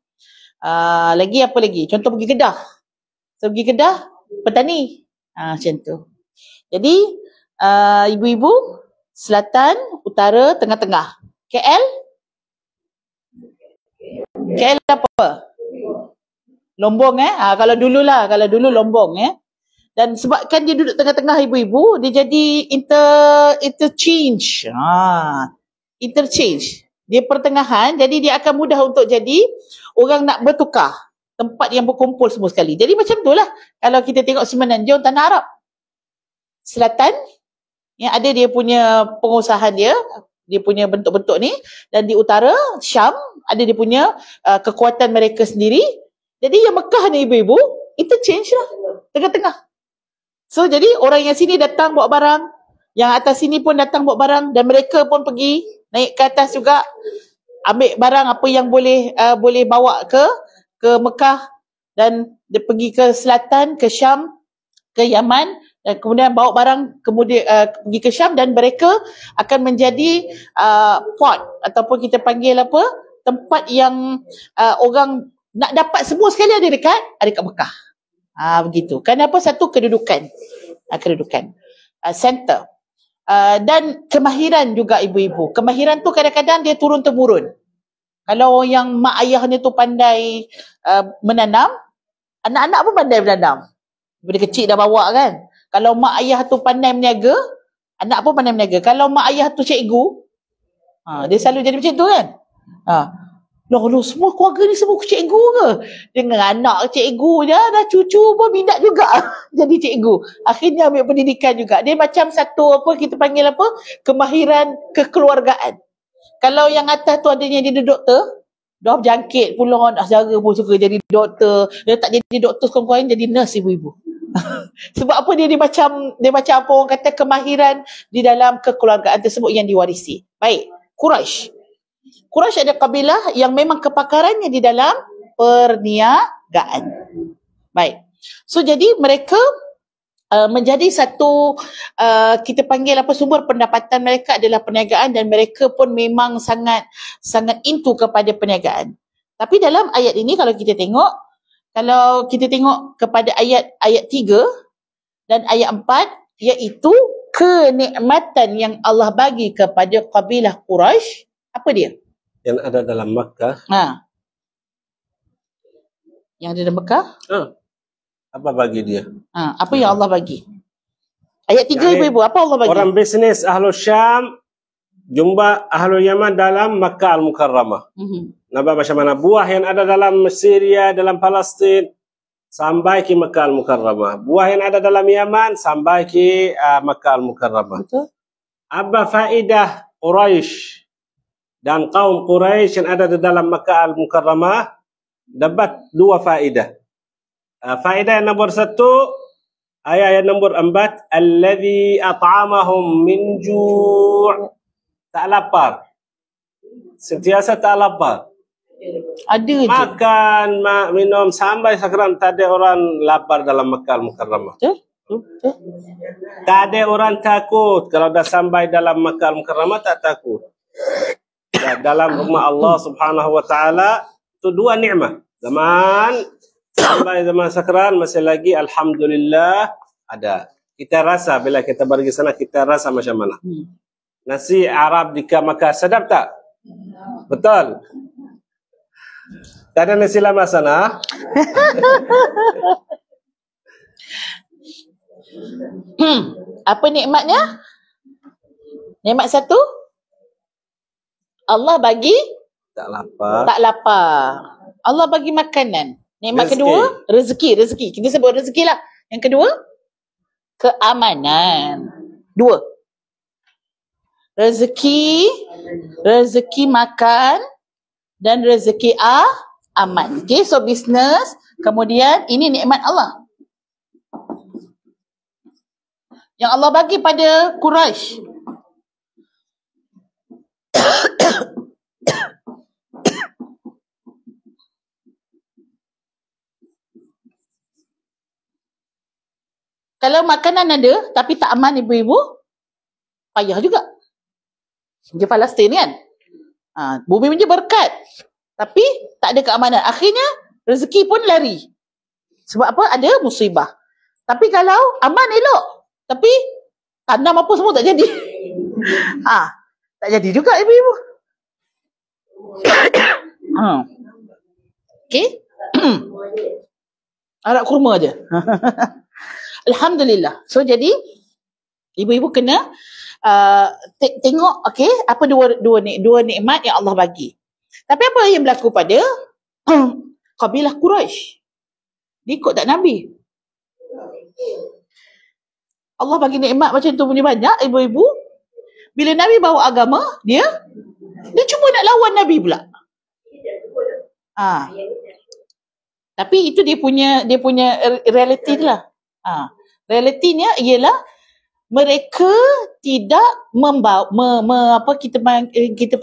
Lagi apa lagi? Contoh pergi Kedah. So pergi Kedah petani. Macam tu. Jadi ibu-ibu selatan, utara, tengah-tengah. KL apa? Lombong kalau dulu Lombong Dan sebabkan dia duduk tengah-tengah ibu-ibu, dia jadi interchange. Interchange. Dia pertengahan, jadi dia akan mudah untuk jadi orang nak bertukar tempat yang berkumpul semua sekali. Jadi macam itulah kalau kita tengok Semenanjung Tanah Arab. Selatan yang ada dia punya pengusahaan dia punya bentuk-bentuk ni, dan di utara Syam ada dia punya kekuatan mereka sendiri. Jadi yang Mekah ni ibu-ibu interchange lah tengah-tengah. So jadi orang yang sini datang bawa barang, yang atas sini pun datang bawa barang, dan mereka pun pergi naik ke atas juga ambil barang apa yang boleh bawa ke Mekah, dan dia pergi ke selatan, ke Syam, ke Yaman, dan kemudian bawa barang kemudian pergi ke Syam, dan mereka akan menjadi port ataupun kita panggil tempat yang orang nak dapat semua sekali ada dekat Mekah. Begitu. Kenapa? Satu kedudukan. Center. Dan kemahiran juga ibu-ibu. Kemahiran tu kadang-kadang dia turun-temurun. Kalau yang mak ayahnya tu pandai menanam, anak-anak pun pandai menanam. Daripada kecil dah bawa kan. Kalau mak ayah tu pandai meniaga, anak pun pandai meniaga. Kalau mak ayah tu cikgu, dia selalu jadi macam tu kan. Loh, semua keluarga ni semua cikgu ke? Dengan anak cikgu dah cucu pun minat juga jadi cikgu. Akhirnya ambil pendidikan juga. Dia macam satu kita panggil kemahiran kekeluargaan. Kalau yang atas tu adanya dia doktor, dah berjangkit pula, dah saudara pun suka jadi doktor. Dia tak jadi doktor sekurang-kurangnya jadi nurse ibu-ibu. Sebab apa dia macam apa orang kata kemahiran di dalam kekeluargaan tersebut yang diwarisi. Baik, Quraisy ada kabilah yang memang kepakarannya di dalam perniagaan. Baik. So jadi mereka menjadi satu kita panggil sumber pendapatan mereka adalah perniagaan, dan mereka pun memang sangat into kepada perniagaan. Tapi dalam ayat ini kalau kita tengok kepada ayat 3 dan ayat 4, iaitu kenikmatan yang Allah bagi kepada kabilah Quraisy, apa dia? Yang ada dalam Makkah. Yang ada dalam Makkah? Apa bagi dia? Apa yang Allah bagi? Ayat 3 ibu-ibu, apa Allah bagi? Orang bisnis Ahlul Syam jumpa Ahlul Yaman dalam Makkah Al-Mukarramah. Nampak macam mana buah yang ada dalam Syria, dalam Palestin sampai ke Makkah Al-Mukarramah. Buah yang ada dalam Yaman sampai ke Makkah Al-Mukarramah. Betul. Apa faedah Quraisy dan kaum Quraisy yang ada di dalam Makkah Al-Mukarramah? Dapat dua faedah. Faedah yang nombor 1, ayat yang nombor 4, alladzi at'amahum min ju', tak lapar. Sentiasa tak lapar. Ada je. Makan, minum sampai sekarang tak ada orang lapar dalam Makkah Al-Mukarramah. Betul? Betul. Tak ada orang takut. Kalau dah sampai dalam Makkah Al-Mukarramah tak takut. Dalam rumah Allah Subhanahu wa taala itu dua nikmat. Sampai zaman sekarang masih lagi alhamdulillah ada. Kita rasa bila kita pergi sana kita rasa macam mana. Nasi Arab di Makkah sedap tak? Betul. Tak ada nasi lama sana. Apa nikmatnya? Nikmat satu, Allah bagi Tak lapar. tak lapar. Allah bagi makanan. Nikmat Rezeki. kedua, rezeki. Kita sebut rezeki lah. Yang kedua, keamanan. Dua. Rezeki makan dan rezeki aman. Okay, so business. Kemudian ini nikmat Allah yang Allah bagi pada Quraisy. Kalau makanan ada tapi tak aman ibu-ibu, payah juga. Dia Palestin kan? Bumi punya berkat. Tapi tak ada keamanan. Akhirnya rezeki pun lari. Sebab apa? Ada musibah. Tapi kalau aman elok. Tapi tanam apa semua tak jadi. Tak jadi juga ibu-ibu. Okay. Arak kurma je. Alhamdulillah. So jadi ibu-ibu kena tengok okey apa dua nikmat yang Allah bagi. Tapi apa yang berlaku pada kabilah Quraisy? Dia ikut tak Nabi. Allah bagi nikmat macam tu punya banyak ibu-ibu. Bila Nabi bawa agama, dia cuma nak lawan Nabi pula. Tapi itu dia punya realiti lah. Realitinya ialah mereka tidak kita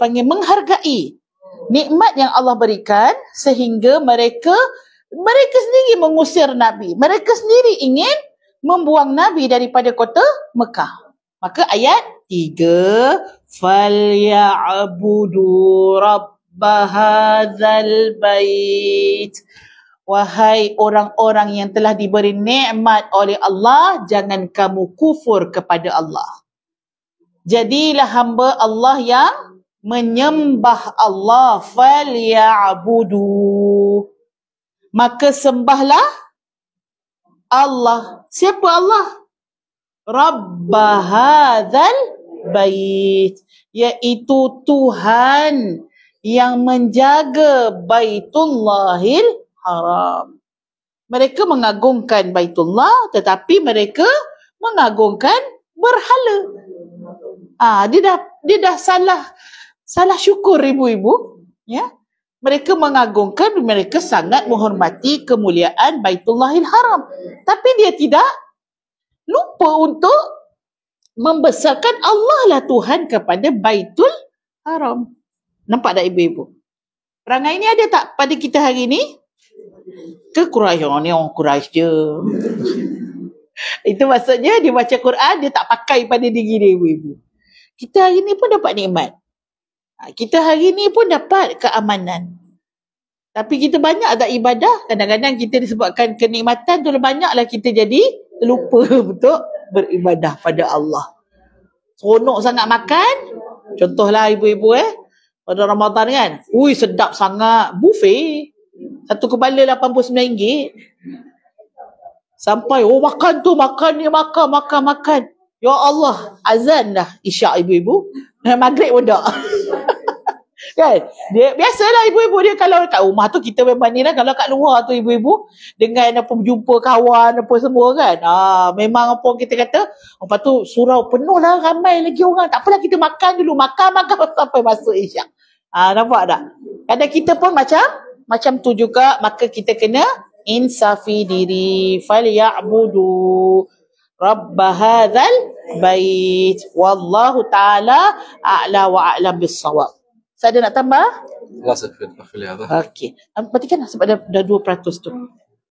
panggil menghargai nikmat yang Allah berikan sehingga mereka sendiri mengusir Nabi. Mereka sendiri ingin membuang Nabi daripada kota Mekah. Maka ayat 3, فَلْيَعْبُدُوا رَبَّ هَذَا الْبَيْتِ. Wahai orang-orang yang telah diberi nikmat oleh Allah, jangan kamu kufur kepada Allah. Jadilah hamba Allah yang menyembah Allah. فَلْيَعْبُدُوا. Maka sembahlah Allah. Siapa Allah? Rabb hadzal bait, iaitu Tuhan yang menjaga Baitullahil Haram. Mereka mengagungkan Baitullah tetapi mereka mengagungkan berhala. Dia dah salah syukur ibu-ibu, ya. Mereka mengagungkan, mereka sangat menghormati kemuliaan Baitullahil Haram. Tapi dia tidak lupa untuk membesarkan Allah lah Tuhan kepada Baitul Haram. Nampak tak ibu-ibu? Perangai ni ada tak pada kita hari ni? Ke Quraisy ni orang Quraisy je. Itu maksudnya dia baca Quran, dia tak pakai pada diri dia ibu-ibu. Kita hari ni pun dapat nikmat. Kita hari ni pun dapat keamanan. Tapi kita banyak tak ibadah? Kadang-kadang kita disebabkan kenikmatan tu banyaklah kita jadi lupa untuk beribadah pada Allah. Seronok sangat makan. Contohlah ibu-ibu pada Ramadan kan. Ui sedap sangat. Buffet. Satu kepala RM89. Sampai makan tu makan. Ya Allah, azan dah isyak ibu-ibu. Maghrib pun tak. Kan? Dia biasalah ibu-ibu dia kalau kat rumah tu kita memang ni lah, kalau kat luar tu ibu-ibu dengan apa jumpa kawan apa semua kan. Memang apa kita kata, lepas tu surau penuh lah, ramai lagi orang. Tak apalah kita makan dulu, makan sampai masuk isyak. Nampak tak? Kadang kita pun macam tu juga, maka kita kena insafi diri. Falyabudu rabb hadzal bait wallahu taala a'la wa a'lam bis-shawab. Saya ada nak tambah? خلاص اقفل اقفل هذا. Okey. Berarti kan sebab dah 2% tu.